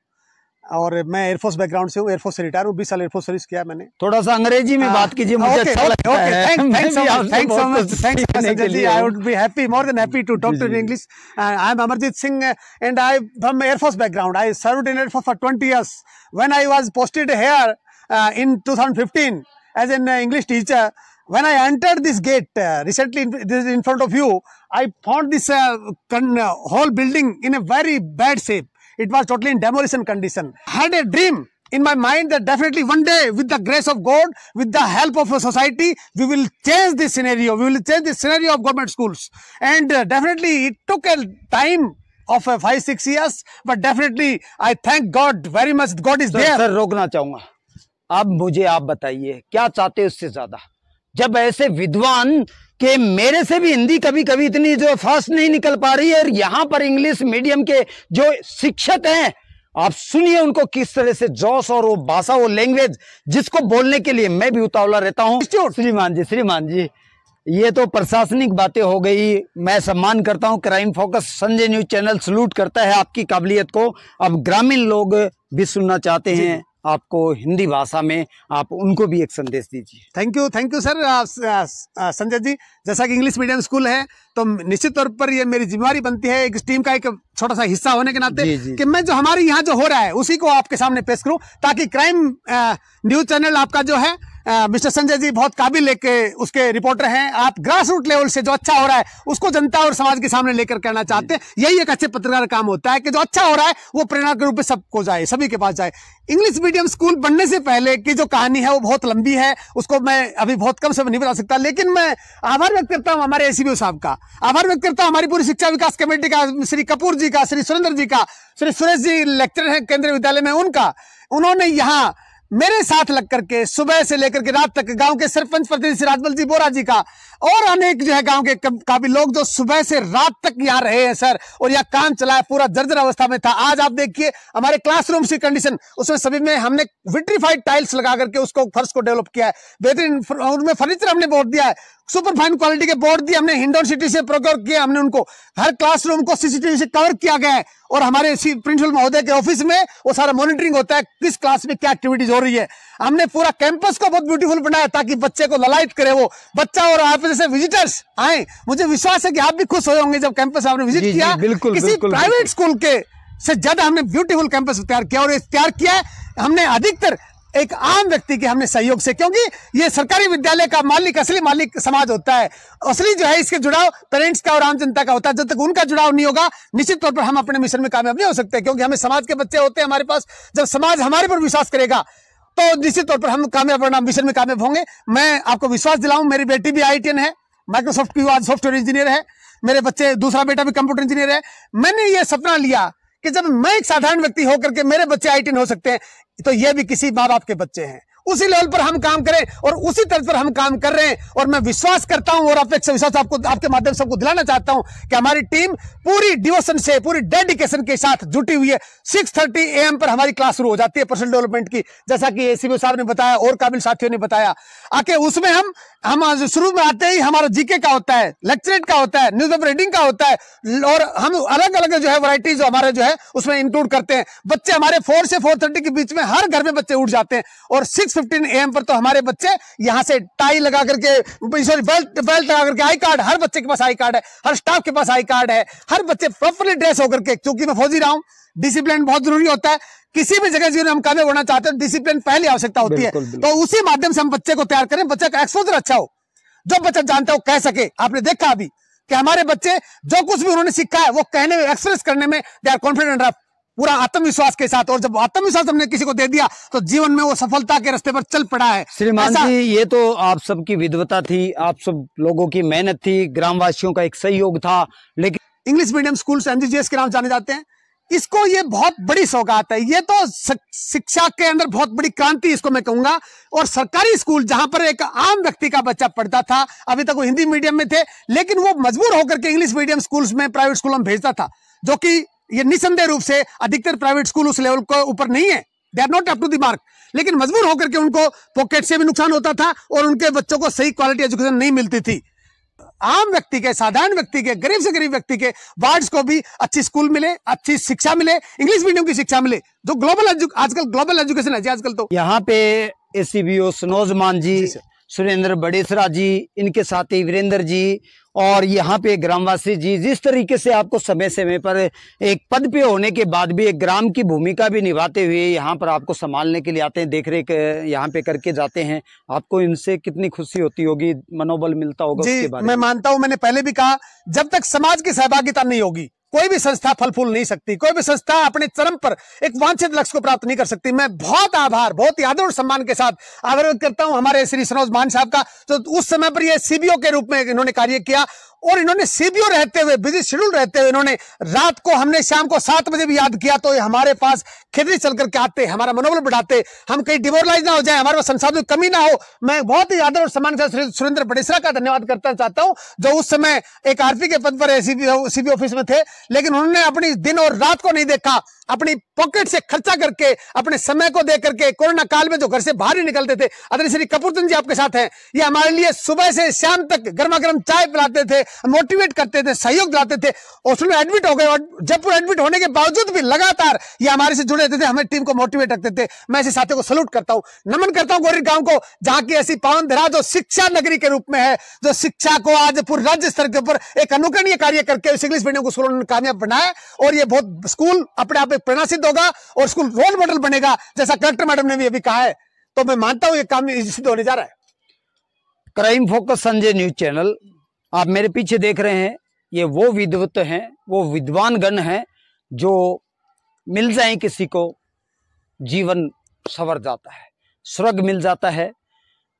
Speaker 14: और मैं एयरफोर्स बैकग्राउंड से हूँ। एयरफोर्स से रिटायर हूँ, 20 साल एयरफोर्स सर्विस किया मैंने।
Speaker 10: थोड़ा सा अंग्रेजी में बात कीजिए, मुझे अच्छा लगता है।
Speaker 14: Thanks so much. Sanjay ji, I would be happy, more than happy to talk to you in English. I am Amarjit Singh and I from Air Force background. I served in Air Force for 20 years. When I was posted here in 2015 as an English teacher, when I entered this gate recently, this is in front of you, I found this whole building in a very bad shape. It was totally in demolition condition. I had a dream in my mind that definitely one day, with the grace of God, with the help of a society, we will change this scenario. We will change the scenario of government schools. And definitely it took a time of 5-6 years, but definitely I thank God very much. God is there.
Speaker 10: Sir रोकना चाहूंगा। अब मुझे आप बताइए क्या चाहते हैं उससे ज्यादा? जब ऐसे विद्वान कि मेरे से भी हिंदी कभी कभी इतनी जो फास्ट नहीं निकल पा रही है, और यहाँ पर इंग्लिश मीडियम के जो शिक्षक हैं, आप सुनिए उनको किस तरह से जोश और वो भाषा, वो लैंग्वेज जिसको बोलने के लिए मैं भी उतावला रहता हूँ। श्रीमान जी ये तो प्रशासनिक बातें हो गई। मैं सम्मान करता हूँ crime focus Sanjay news channel salute करता है आपकी काबिलियत को। अब ग्रामीण लोग भी सुनना चाहते हैं आपको हिंदी भाषा में, आप उनको भी एक संदेश दीजिए।
Speaker 14: Thank you sir. Sanjay ji, जैसा कि इंग्लिश मीडियम स्कूल है तो निश्चित तौर पर ये मेरी जिम्मेवारी बनती है एक टीम का एक छोटा सा हिस्सा होने के नाते कि मैं जो हमारे यहाँ जो हो रहा है उसी को आपके सामने पेश करूं, ताकि क्राइम न्यूज चैनल आपका जो है मिस्टर संजय जी बहुत काबिल लेके उसके रिपोर्टर हैं। आप ग्रास रूट लेवल से जो अच्छा हो रहा है उसको जनता और समाज के सामने लेकर करना चाहते हैं। यही एक अच्छे पत्रकार का काम होता है कि जो अच्छा हो रहा है वो प्रेरणा के रूप में सबको जाए, सभी के पास जाए। इंग्लिश मीडियम स्कूल बनने से पहले की जो कहानी है वो बहुत लंबी है, उसको मैं अभी बहुत कम समय नहीं बता सकता, लेकिन मैं आभार व्यक्त करता हूँ हमारे एसीबीओ साहब का, आभार व्यक्त करता हूँ हमारी पूरी शिक्षा विकास कमेटी का, श्री कपूर जी का, श्री सुरेंद्र जी का, श्री सुरेश जी लेक्चरर हैं केंद्रीय विद्यालय में, उनका। उन्होंने यहाँ मेरे साथ लग करके सुबह से लेकर के रात तक गांव के सरपंच प्रतिनिधि राजबल जी बोरा जी का और अनेक जो है गांव के काबिल लोग जो सुबह से रात तक यहाँ रहे हैं सर, और यह काम चला है, पूरा जर्जर अवस्था में था। आज आप देखिए हमारे क्लासरूम की कंडीशन, उसमें सभी में हमने विट्रीफाइड टाइल्स लगा करके उसको फर्श को डेवलप किया है, बेहतरीन उनमें फर्नीचर हमने बोर्ड दिया है, सुपर फाइन क्वालिटी के बोर्ड दिए हमने, हिंडौन सिटी से प्रोक्योर किया हमने उनको, हर क्लासरूम को सीसीटीवी से कवर किया गया है, और हमारे प्रिंसिपल महोदय के ऑफिस में वो सारा मॉनिटरिंग होता है किस क्लास में क्या एक्टिविटीज हो रही है। हमने पूरा कैंपस को बहुत ब्यूटीफुल बनाया ताकि बच्चे को ललायत करे वो बच्चा, और आप जैसे विजिटर्स आए, मुझे विश्वास है कि आप भी खुश हुए होंगे जब कैंपस आपने विजिट किया। किसी प्राइवेट स्कूल के से ज्यादा हमने ब्यूटीफुल कैंपस तैयार किया, और तैयार किया है हमने अधिकतर एक आम व्यक्ति के हमने सहयोग से, क्योंकि ये सरकारी विद्यालय का मालिक, असली मालिक समाज होता है, असली जो है इसके जुड़ाव पेरेंट्स का और आम जनता का होता है। जब तक उनका जुड़ाव नहीं होगा निश्चित तौर पर हम अपने मिशन में कामयाब नहीं हो सकते, क्योंकि हमें समाज के बच्चे होते हैं हमारे पास। जब समाज हमारे पर विश्वास करेगा तो निश्चित तौर पर हम कामयाब मिशन में कामयाब होंगे। मैं आपको विश्वास दिलाऊं, मेरी बेटी भी IITian है, माइक्रोसॉफ्ट की आज सॉफ्टवेयर इंजीनियर है, मेरे बच्चे दूसरा बेटा भी कंप्यूटर इंजीनियर है। मैंने ये सपना लिया कि जब मैं एक साधारण व्यक्ति होकर के मेरे बच्चे IITian हो सकते हैं, तो ये भी किसी माँ बाप के बच्चे हैं। उसी लेवल पर हम काम करें और उसी तर्ज पर हम काम कर रहे हैं, और मैं विश्वास करता हूं और अपेक्षा विश्वास आपको आपके माध्यम से सबको दिलाना चाहता हूं कि हमारी टीम पूरी डिवोशन से, पूरी डेडिकेशन के साथ जुटी हुई है। 6:30 AM पर हमारी क्लास शुरू हो जाती है पर्सनल डेवलपमेंट की, जैसा कि एसीबीओ साहब ने बताया और काबिल साथियों ने बताया। आके उसमें हम शुरू में आते ही हमारा जीके का होता है, लेक्चरेट का होता है, न्यूज़पेपर रीडिंग का होता है, और हम अलग अलग जो है वैरायटी जो हमारे जो है उसमें इंक्लूड करते हैं। बच्चे हमारे 4 से 4:30 के बीच में हर घर में बच्चे उठ जाते हैं, और 6:15 AM पर तो हमारे बच्चे यहाँ से टाई लगा करके, बेल्ट लगा करके, आई कार्ड, हर बच्चे के पास आई कार्ड है, हर स्टाफ के पास आई कार्ड है, हर बच्चे प्रॉपरली ड्रेस होकर के, क्योंकि मैं फौजी रहा हूँ, डिसिप्लिन बहुत जरूरी होता है। किसी भी जगह जीवन में हम कामयाब होना चाहते हैं डिसिप्लिन पहली आवश्यकता होती है। तो उसी माध्यम से हम बच्चे को तैयार करें, बच्चे का एक्सपोजर अच्छा हो, जो बच्चा जानता हो कह सके। आपने देखा अभी कि हमारे बच्चे जो कुछ भी उन्होंने सीखा है वो कहने में, एक्सप्रेस करने में दे आर कॉन्फिडेंट, पूरा आत्मविश्वास के साथ, और जब आत्मविश्वास हमने किसी को दे दिया तो जीवन में वो सफलता के रास्ते पर चल पड़ा है।
Speaker 10: श्रीमान जी, ये तो आप सबकी विद्वता थी, आप सब लोगों की मेहनत थी, ग्रामवासियों का एक सहयोग था, लेकिन
Speaker 14: इंग्लिश मीडियम स्कूल MGGS के नाम जाने जाते हैं। इसको ये बहुत बड़ी सौगात है, ये तो शिक्षा के अंदर बहुत बड़ी क्रांति इसको मैं कहूंगा। और सरकारी स्कूल जहां पर एक आम व्यक्ति का बच्चा पढ़ता था, अभी तक वो हिंदी मीडियम में थे, लेकिन वो मजबूर होकर के इंग्लिश मीडियम स्कूल्स में, प्राइवेट स्कूलों में भेजता था, जो कि ये निसंदेह रूप से अधिकतर प्राइवेट स्कूल उस लेवल को ऊपर नहीं है, they are not up to the mark, लेकिन मजबूर होकर के उनको पॉकेट से भी नुकसान होता था और उनके बच्चों को सही क्वालिटी एजुकेशन नहीं मिलती थी। आम व्यक्ति के, साधारण व्यक्ति के, गरीब से गरीब व्यक्ति के वार्ड्स को भी अच्छी स्कूल मिले, अच्छी शिक्षा मिले, इंग्लिश मीडियम की शिक्षा मिले, जो आजकल ग्लोबल एजुकेशन है जी आजकल। तो
Speaker 10: यहाँ पे एसीबीओ सनोजमान जी, सुरेंद्र बड़ेसरा जी, इनके साथी वीरेंद्र जी, और यहाँ पे ग्रामवासी जी, जिस तरीके से आपको समय समय पर एक पद पे होने के बाद भी एक ग्राम की भूमिका भी निभाते हुए यहाँ पर आपको संभालने के लिए आते हैं, देखरेख यहाँ पे करके जाते हैं, आपको इनसे कितनी खुशी होती होगी, मनोबल मिलता होगा
Speaker 14: जी?
Speaker 10: उसके बारे
Speaker 14: मैं मानता हूँ, मैंने पहले भी कहा, जब तक समाज की सहभागिता नहीं होगी कोई भी संस्था फल फूल नहीं सकती, कोई भी संस्था अपने चरम पर एक वांछित लक्ष्य को प्राप्त नहीं कर सकती। मैं बहुत आभार, बहुत आदर और सम्मान के साथ आभार करता हूं हमारे श्री सनोज मान साहब का, तो उस समय पर ये CBO के रूप में इन्होंने कार्य किया, और इन्होंने सीबीओ रहते हुए, बिजी शेड्यूल रहते हुए, इन्होंने रात को, हमने शाम को 7 बजे भी याद किया तो ये हमारे पास खेतरी चल करके आते, हमारा मनोबल बढ़ाते, हम कहीं डिमोरलाइज ना हो जाए, हमारे पास संसाधनों की कमी ना हो। मैं बहुत ही आदर और सम्मान के साथ सुरेंद्र बडेसरा का धन्यवाद करना चाहता हूं, जो उस समय एक आरपी के पद पर सीबीओ ऑफिस में थे, लेकिन उन्होंने अपनी दिन और रात को नहीं देखा, अपनी पॉकेट से खर्चा करके, अपने समय को दे करके, कोरोना काल में जो घर से बाहर ही निकलते थे। आदरणीय श्री कपूरचंद जी आपके साथ हैं, ये हमारे लिए सुबह से शाम तक गर्मा गर्म चाय पिलाते थे, मोटिवेट करते थे, सहयोग दिलाते थे। हॉस्पिटल में एडमिट हो गए और जयपुर एडमिट होने के बावजूद भी लगातार ये हमारे से जुड़े रहते थे, हमें टीम को मोटिवेट रखते थे। मैं ऐसे साथियों को सैल्यूट करता हूं, नमन करता हूं गोरीर गांव को, जहां की ऐसी पावन धरा जो शिक्षा नगरी के रूप में है, जो शिक्षा को आज पूरे राज्य स्तर के ऊपर एक अनुकरणीय कार्य करके इस इंग्लिश मीडियम को स्कूलों ने कामयाब बनाया। और ये बहुत स्कूल अपने आप में प्रेरणा सिद्ध होगा और स्कूल रोल मॉडल बनेगा, जैसा कलेक्टर मैडम ने भी अभी कहा है। तो मैं मानता हूं ये काम सिद्ध होने जा रहा है।
Speaker 10: Crime focus Sanjay news channel, आप मेरे पीछे देख रहे हैं, ये वो विद्वत हैं, वो विद्वान गण हैं जो मिल जाए किसी को जीवन संवर जाता है, स्वर्ग मिल जाता है।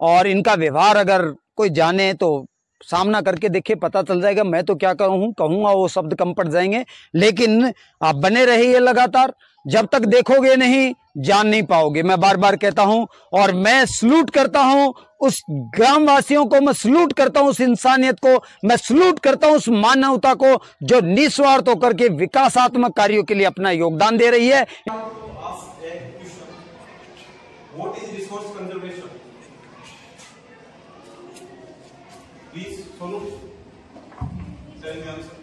Speaker 10: और इनका व्यवहार अगर कोई जाने तो सामना करके देखे, पता चल जाएगा। मैं तो क्या कहूँगा वो शब्द कम पड़ जाएंगे, लेकिन आप बने रहिए लगातार, जब तक देखोगे नहीं जान नहीं पाओगे। मैं बार बार कहता हूं और मैं सलूट करता हूं उस ग्रामवासियों को, मैं सलूट करता हूं उस इंसानियत को, मैं सलूट करता हूं उस मानवता को जो निस्वार्थ होकर के विकासात्मक कार्यों के लिए अपना योगदान दे रही है।
Speaker 15: What is resource conservation? Please, Sonu, tell me answer.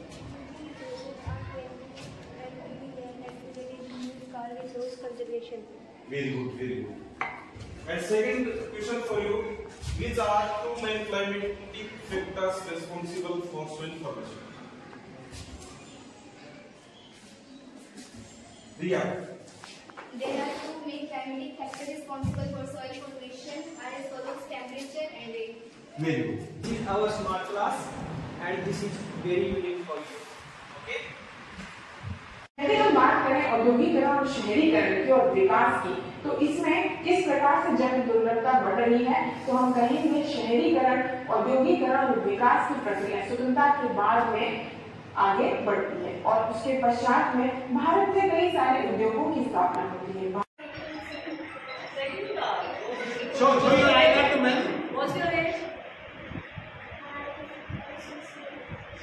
Speaker 16: Resource conservation.
Speaker 15: Very good, very good. And second question for you: which are two main climatic factors responsible for soil formation? Riya.
Speaker 16: There are two main climatic factors responsible for soil formation are as follows: temperature and rain.
Speaker 15: Very good.
Speaker 17: This is our smart class and this is very unique for you. Okay?
Speaker 18: यदि हम बात करें औद्योगिकरण और शहरीकरण की और विकास की, तो इसमें किस प्रकार से जन दुर्लभता बढ़ रही है, तो हम कहेंगे शहरीकरण, औद्योगिकरण और विकास की प्रक्रिया स्वतंत्रता के बाद में आगे बढ़ती है और उसके पश्चात में भारत में कई सारे उद्योगों की स्थापना होती है।
Speaker 17: So your ID to men.
Speaker 16: What's your age?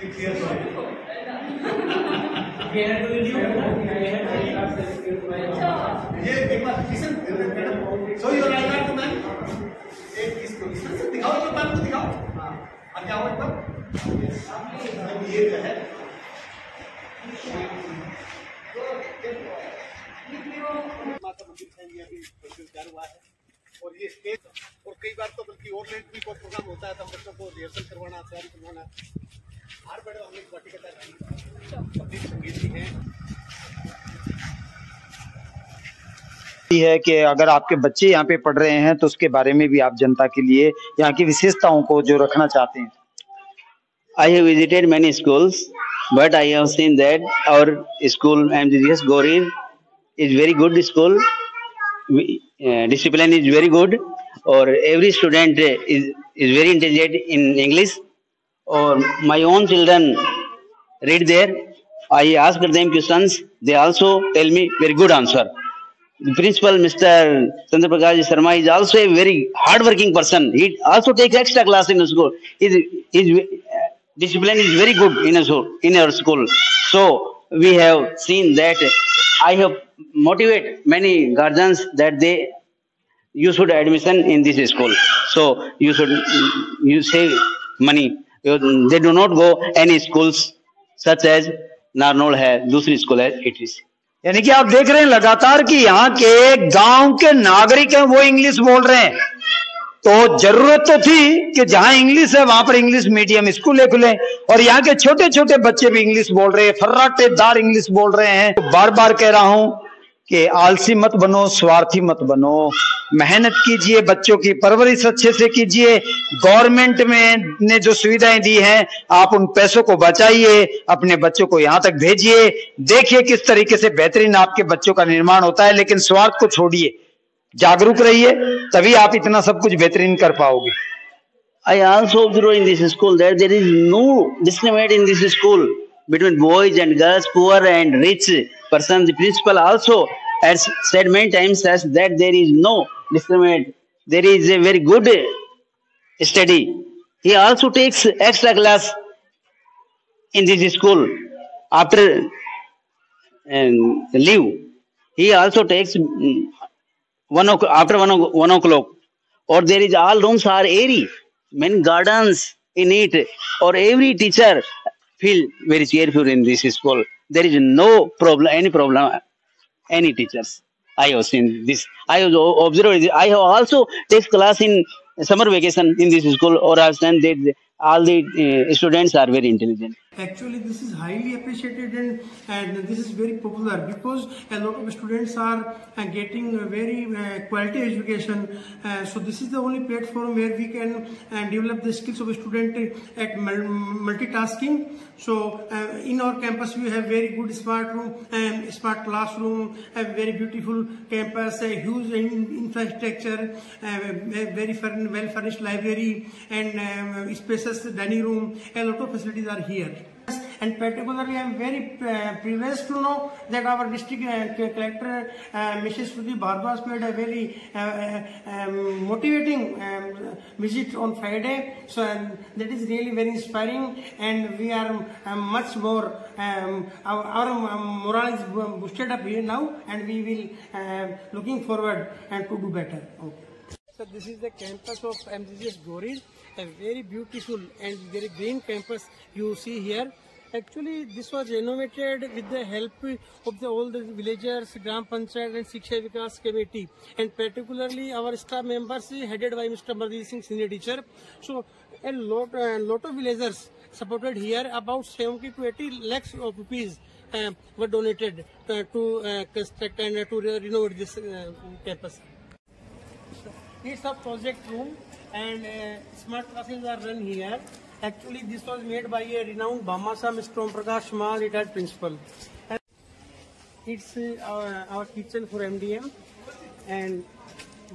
Speaker 15: 6 years old.
Speaker 17: ये एक बार listen, madam. So your ID to men. एक किसको दिखाओ, तो मैम को दिखाओ. हाँ, क्या हुआ एक बार? ये जो है माता मंदिर है, ये अभी तैयार हुआ है और ये स्टेज, और कई बार तो बल्कि और भी कोई प्रोग्राम होता है तो बच्चों को रिहर्सल करवाना, तैयारी करवाना। हर बड़े हम एक पार्टी का संगीत भी
Speaker 2: है कि अगर आपके बच्चे यहाँ पे पढ़ रहे हैं तो उसके बारे में भी आप जनता के लिए यहाँ की विशेषताओं को जो रखना चाहते हैं।
Speaker 19: I have visited many schools, but I have seen that our school MGGS Gorir is very good school. Discipline is very good, or every student is very intelligent in English. Or my own children read there. I ask them questions. They also tell me very good answer. The principal, Mr. Chandra Prakash Sharma, is also a very hard-working person. He also takes extra class in the school. His discipline is very good in our school. So we have seen that. I have motivated many guardians that you should admission in this school. So you save money. They do not go any schools such as Narnaul है, दूसरी school है ATC.
Speaker 2: यानी कि आप देख रहे हैं लगातार कि यहाँ के गांव के नागरिक हैं वो इंग्लिश बोल रहे हैं, तो जरूरत तो थी कि जहां इंग्लिश है वहां पर इंग्लिश मीडियम स्कूलें खुले, और यहाँ के छोटे छोटे बच्चे भी इंग्लिश बोल रहे हैं, फर्राटेदार इंग्लिश बोल रहे हैं। तो बार बार कह रहा हूं कि आलसी मत बनो, स्वार्थी मत बनो, मेहनत कीजिए, बच्चों की परवरिश अच्छे से कीजिए। गवर्नमेंट ने जो सुविधाएं दी हैं आप उन पैसों को बचाइए, अपने बच्चों को यहाँ तक भेजिए, देखिए किस तरीके से बेहतरीन आपके बच्चों का निर्माण होता है। लेकिन स्वार्थ को छोड़िए, जागरूक रहिए, तभी आप इतना सब कुछ बेहतरीन कर पाओगे।
Speaker 19: I also observe in this school that there is no discrimination in this school between boys and girls, poor and rich persons. The principal also has said many times that there is no discrimination. There is a very good study. He also takes extra class in this school after leave. He also takes after 1 o'clock. Or there is all rooms are airy, many gardens in it, or every teacher feel very cheerful in this school. There is no problem, any teachers. I have seen this. I have observed. I have also taken class in summer vacation in this school, or I have seen that all the students are very intelligent.
Speaker 5: Actually, this is highly appreciated and this is very popular because a lot of students are getting a very quality education. So this is the only platform where we can develop the skills of a student at multitasking. So in our campus we have very good smart room, smart classroom, a very beautiful campus, a huge infrastructure, a very well furnished library and spacious dining room. A lot of facilities are here. And particularly, I am very privileged to know that our district collector, Mrs. Shruti Bhardwaj, made a very motivating visit on Friday. So that is really very inspiring, and we are much more. Our morale is boosted up here now, and we will looking forward and to do better. Okay. So this is the campus of MGGS Gorir, a very beautiful and very green campus you see here. Actually, this was renovated with the help of all the villagers, Gram Panchayat and Shiksha Vikas Committee, and particularly our staff members headed by Mr. Amarjit Singh, senior teacher. So a lot of villagers supported here. About 70 to 80 lakhs of rupees were donated to construct and to renovate this campus. It's a project room and smart classes are run here. Actually, this was made by a renowned Bhamasa, Mr. Om Prakash Mal, retired principal. And it's our kitchen for MDM, and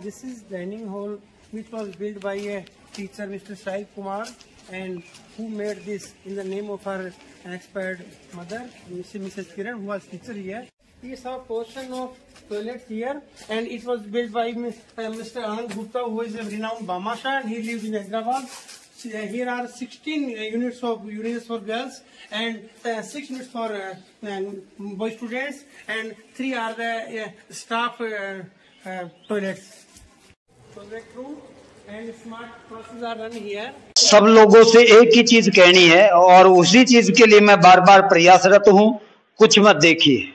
Speaker 5: this is dining hall which was built by a teacher, Mr. Sai Kumar, and who made this in the name of her expired mother, Mrs. Kiran, who was teacher here. It's a portion of toilet here, and it was built by Mr. Anand Gupta, who is a renowned Bhamasa, and he lives in Hyderabad. Here are 16 units of urinals for girls and 6 units for boy students, and 3 are the staff toilets. Toilet room and smart classes are run here.
Speaker 2: सब लोगों से एक ही चीज कहनी है और उसी चीज के लिए मैं बार बार प्रयासरत हूं। कुछ मत देखिए,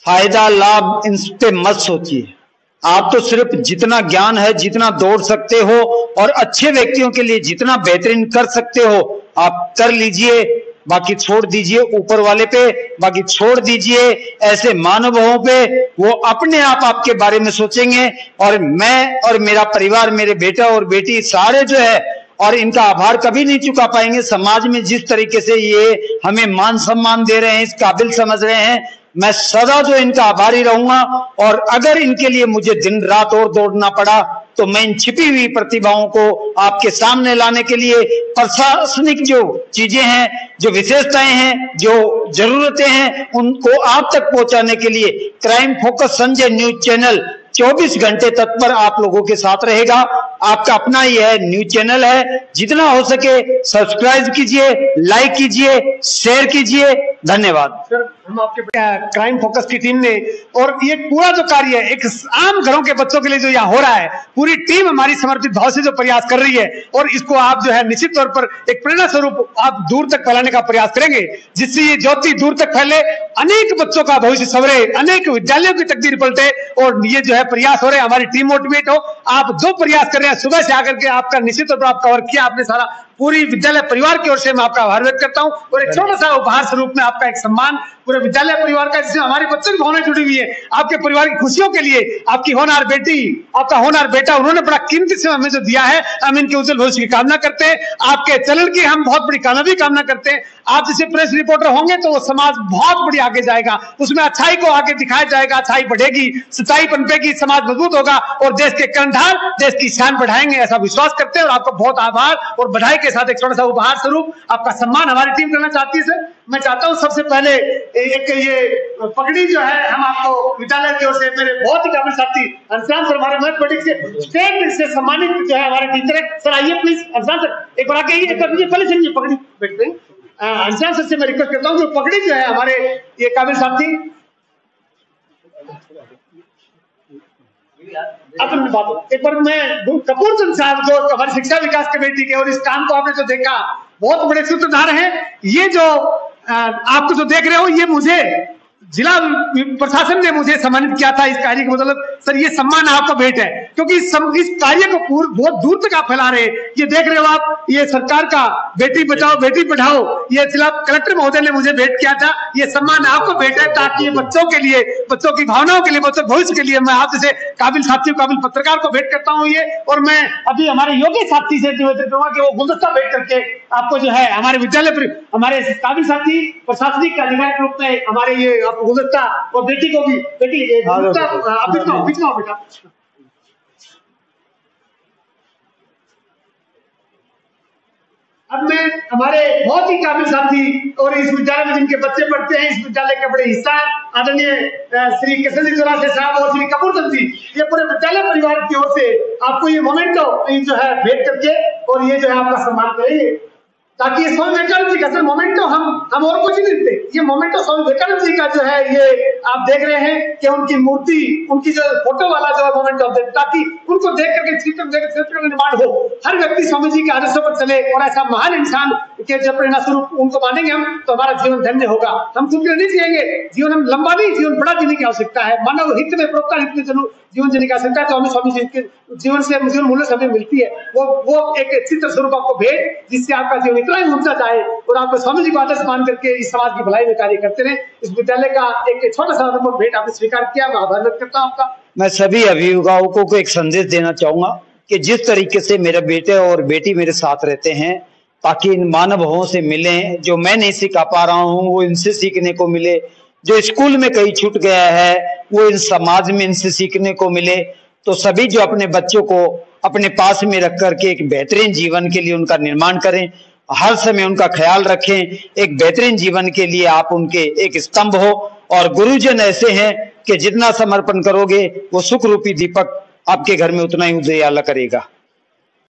Speaker 2: फायदा लाभ इन पे मत सोचिए। आप तो सिर्फ जितना ज्ञान है, जितना दौड़ सकते हो और अच्छे व्यक्तियों के लिए जितना बेहतरीन कर सकते हो आप कर लीजिए, बाकी छोड़ दीजिए ऊपर वाले पे, बाकी छोड़ दीजिए ऐसे महानुभावों पे। वो अपने आप आपके बारे में सोचेंगे और मैं और मेरा परिवार, मेरे बेटा और बेटी सारे जो है, और इनका आभार कभी नहीं चुका पाएंगे। समाज में जिस तरीके से ये हमें मान सम्मान दे रहे हैं, इस काबिल समझ रहे हैं, मैं सदा जो इनका आभारी रहूंगा। और अगर इनके लिए मुझे दिन रात और दौड़ना पड़ा तो मैं इन छिपी हुई प्रतिभाओं को आपके सामने लाने के लिए प्रशासनिक जो चीजें हैं, जो विशेषताएं हैं, जो जरूरतें हैं, उनको आप तक पहुंचाने के लिए crime focus Sanjay news channel 24 घंटे तत्पर आप लोगों के साथ रहेगा। आपका अपना ही है, न्यूज चैनल है। जितना हो सके सब्सक्राइब कीजिए, लाइक कीजिए, शेयर कीजिए। धन्यवाद
Speaker 1: सर। हम आपके क्राइम फोकस की टीम ने, और ये पूरा जो कार्य है एक आम घरों के बच्चों के लिए जो यहाँ हो रहा है, पूरी टीम हमारी समर्पित भाव से जो प्रयास कर रही है, और इसको आप जो है निश्चित तौर पर एक प्रेरणा स्वरूप आप दूर तक फैलाने का प्रयास करेंगे, जिससे ये ज्योति दूर तक फैले, अनेक बच्चों का भविष्य संवरे, अनेक विद्यालयों की तकदीर पलटे, और ये जो है प्रयास हो रहे हैं, हमारी टीम मोटिवेट हो। आप जो प्रयास कर रहे हैं सुबह से आकर के आपका निश्चित तौर पर आप कवर किया आपने सारा, पूरी विद्यालय परिवार की ओर से मैं आपका आभार व्यक्त करता हूं। और एक छोटा सा उपहार स्वरूप में आपका एक सम्मान पूरे विद्यालय परिवार का, जिसमें हमारे बच्चों की भावनाएं जुड़ी हुई है। आपके परिवार की खुशियों के लिए आपकी होनहार बेटी, आपका होनहार बेटा, उन्होंने बड़ा कीमती समय हमें जो दिया है, हम इनके उज्जवल भविष्य की कामना करते हैं। आपके चलन की हम बहुत बड़ी कामयाबी कामना करते हैं। आप जैसे प्रेस रिपोर्टर होंगे तो वो समाज बहुत बड़ी आगे जाएगा, उसमें अच्छाई को आगे दिखाया जाएगा, अच्छाई बढ़ेगी, सच्चाई पनपेगी, समाज मजबूत होगा और देश के कर्णधार देश की शान बढ़ाएंगे, ऐसा विश्वास करते हैं। और आपका बहुत आभार और बधाई के साथ एक छोटा सा उपहार स्वरूप आपका सम्मान हमारी टीम करना चाहती है। सर, मैं चाहता हूं सबसे पहले एक ये पगड़ी जो है हम आपको विद्यालय की ओर से मेरे बहुत ही काबिल साथी अंशान सर, हमारे मैथमेटिक्स के स्टेट से सम्मानित जो है हमारे टीचर है। सर आइए प्लीज अंशान सर, एक बार आके पहले से ये पगड़ी बैठते हैं। अंशान सर से मैं रिक्वेस्ट करता हूँ जो पगड़ी जो है हमारे ये काबिल साथी, एक बार मैं कपूर चंद साहब जो हमारे शिक्षा विकास कमेटी के, और इस काम को आपने जो देखा बहुत बड़े सूत्रधार हैं। ये जो आपको जो देख रहे हो, ये मुझे जिला प्रशासन ने मुझे सम्मानित किया था इस कार्य का। मतलब सर ये सम्मान आपको भेंट है, क्योंकि इस कार्य को बहुत दूर तक आप फैला रहे हैं। ये देख रहे हो आप, ये सरकार का बेटी बचाओ बेटी पढ़ाओ, ये जिला कलेक्टर महोदय ने मुझे भेंट किया था। ये सम्मान आपको भेंट है ताकि ये बच्चों के लिए, बच्चों की भावनाओं के लिए, बच्चों भविष्य के लिए मैं आप जैसे काबिल साथियों, काबिल पत्रकार को भेंट करता हूँ ये। और मैं अभी हमारे योग्य साथी से निवेदन करूंगा कि वो गुलदस्ता भेंट करके आपको जो है हमारे विद्यालय पर हमारे काबिल साथी प्रशासनिक अधिकारी के रूप में हमारे ये गुलदस्ता, और बेटी को भी, बेटी बेटा अब मैं हमारे बहुत ही काबिल साथी और इस विद्यालय में जिनके बच्चे पढ़ते हैं, इस विद्यालय के बड़े हिस्सा आदरणीय श्री कृष्ण जी चौरासे साहब और श्री कपूर चंद जी, ये पूरे विद्यालय परिवार की ओर से आपको ये मोमेंटो जो है भेंट करके और ये जो है आपका सम्मान करेंगे, ताकि स्वामी विवेकानंद जी का सर मोमेंटो हम और कुछ नहीं देते, ये मोमेंटो स्वामी विवेकानंद जी का जो है ये आप देख रहे हैं कि उनकी मूर्ति, उनकी जो फोटो वाला जो है मोमेंटो, ताकि उनको देख करके क्षेत्र का निर्माण हो, हर व्यक्ति स्वामी जी के आदर्शों पर चले और ऐसा महान इंसान के जब प्रेरणा स्वरूप उनको मानेंगे हम तो हमारा जीवन धन्य होगा। हम कुछ नहीं जिएंगे, जीवन हम लंबा नहीं, जीवन बड़ा जीने की आवश्यकता है। मानव हित में प्रोक्ता हित में जीवन जीने की आवश्यकता है, तो हमें स्वामी जी के जीवन से जीवन मूल्य से हमें मिलती है। वो एक चित्र स्वरूप आपको भेंट, जिससे आपका जीवन इतना ही ऊंचा जाए और आप स्वामी जी को आदर्श मान करके इस समाज की भलाई में कार्य करते रहे। इस विद्यालय का एक छोटा सा अनुभव भेंट आपने स्वीकार किया, मैं आभार व्यक्त करता हूँ आपका।
Speaker 10: मैं सभी अभिभावकों को एक संदेश देना चाहूंगा कि जिस तरीके से मेरे बेटे और बेटी मेरे साथ रहते हैं, ताकि इन मानव भावों से मिलें, जो मैं नहीं सिखा पा रहा हूँ वो इनसे सीखने को मिले, जो स्कूल में कहीं छूट गया है वो इन समाज में इनसे सीखने को मिले। तो सभी जो अपने बच्चों को अपने पास में रख करके एक बेहतरीन जीवन के लिए उनका निर्माण करें, हर समय उनका ख्याल रखें, एक बेहतरीन जीवन के लिए आप उनके एक स्तंभ हो। और गुरुजन ऐसे हैं कि जितना समर्पण करोगे वो सुख रूपी दीपक आपके घर में उतना ही उजाला करेगा।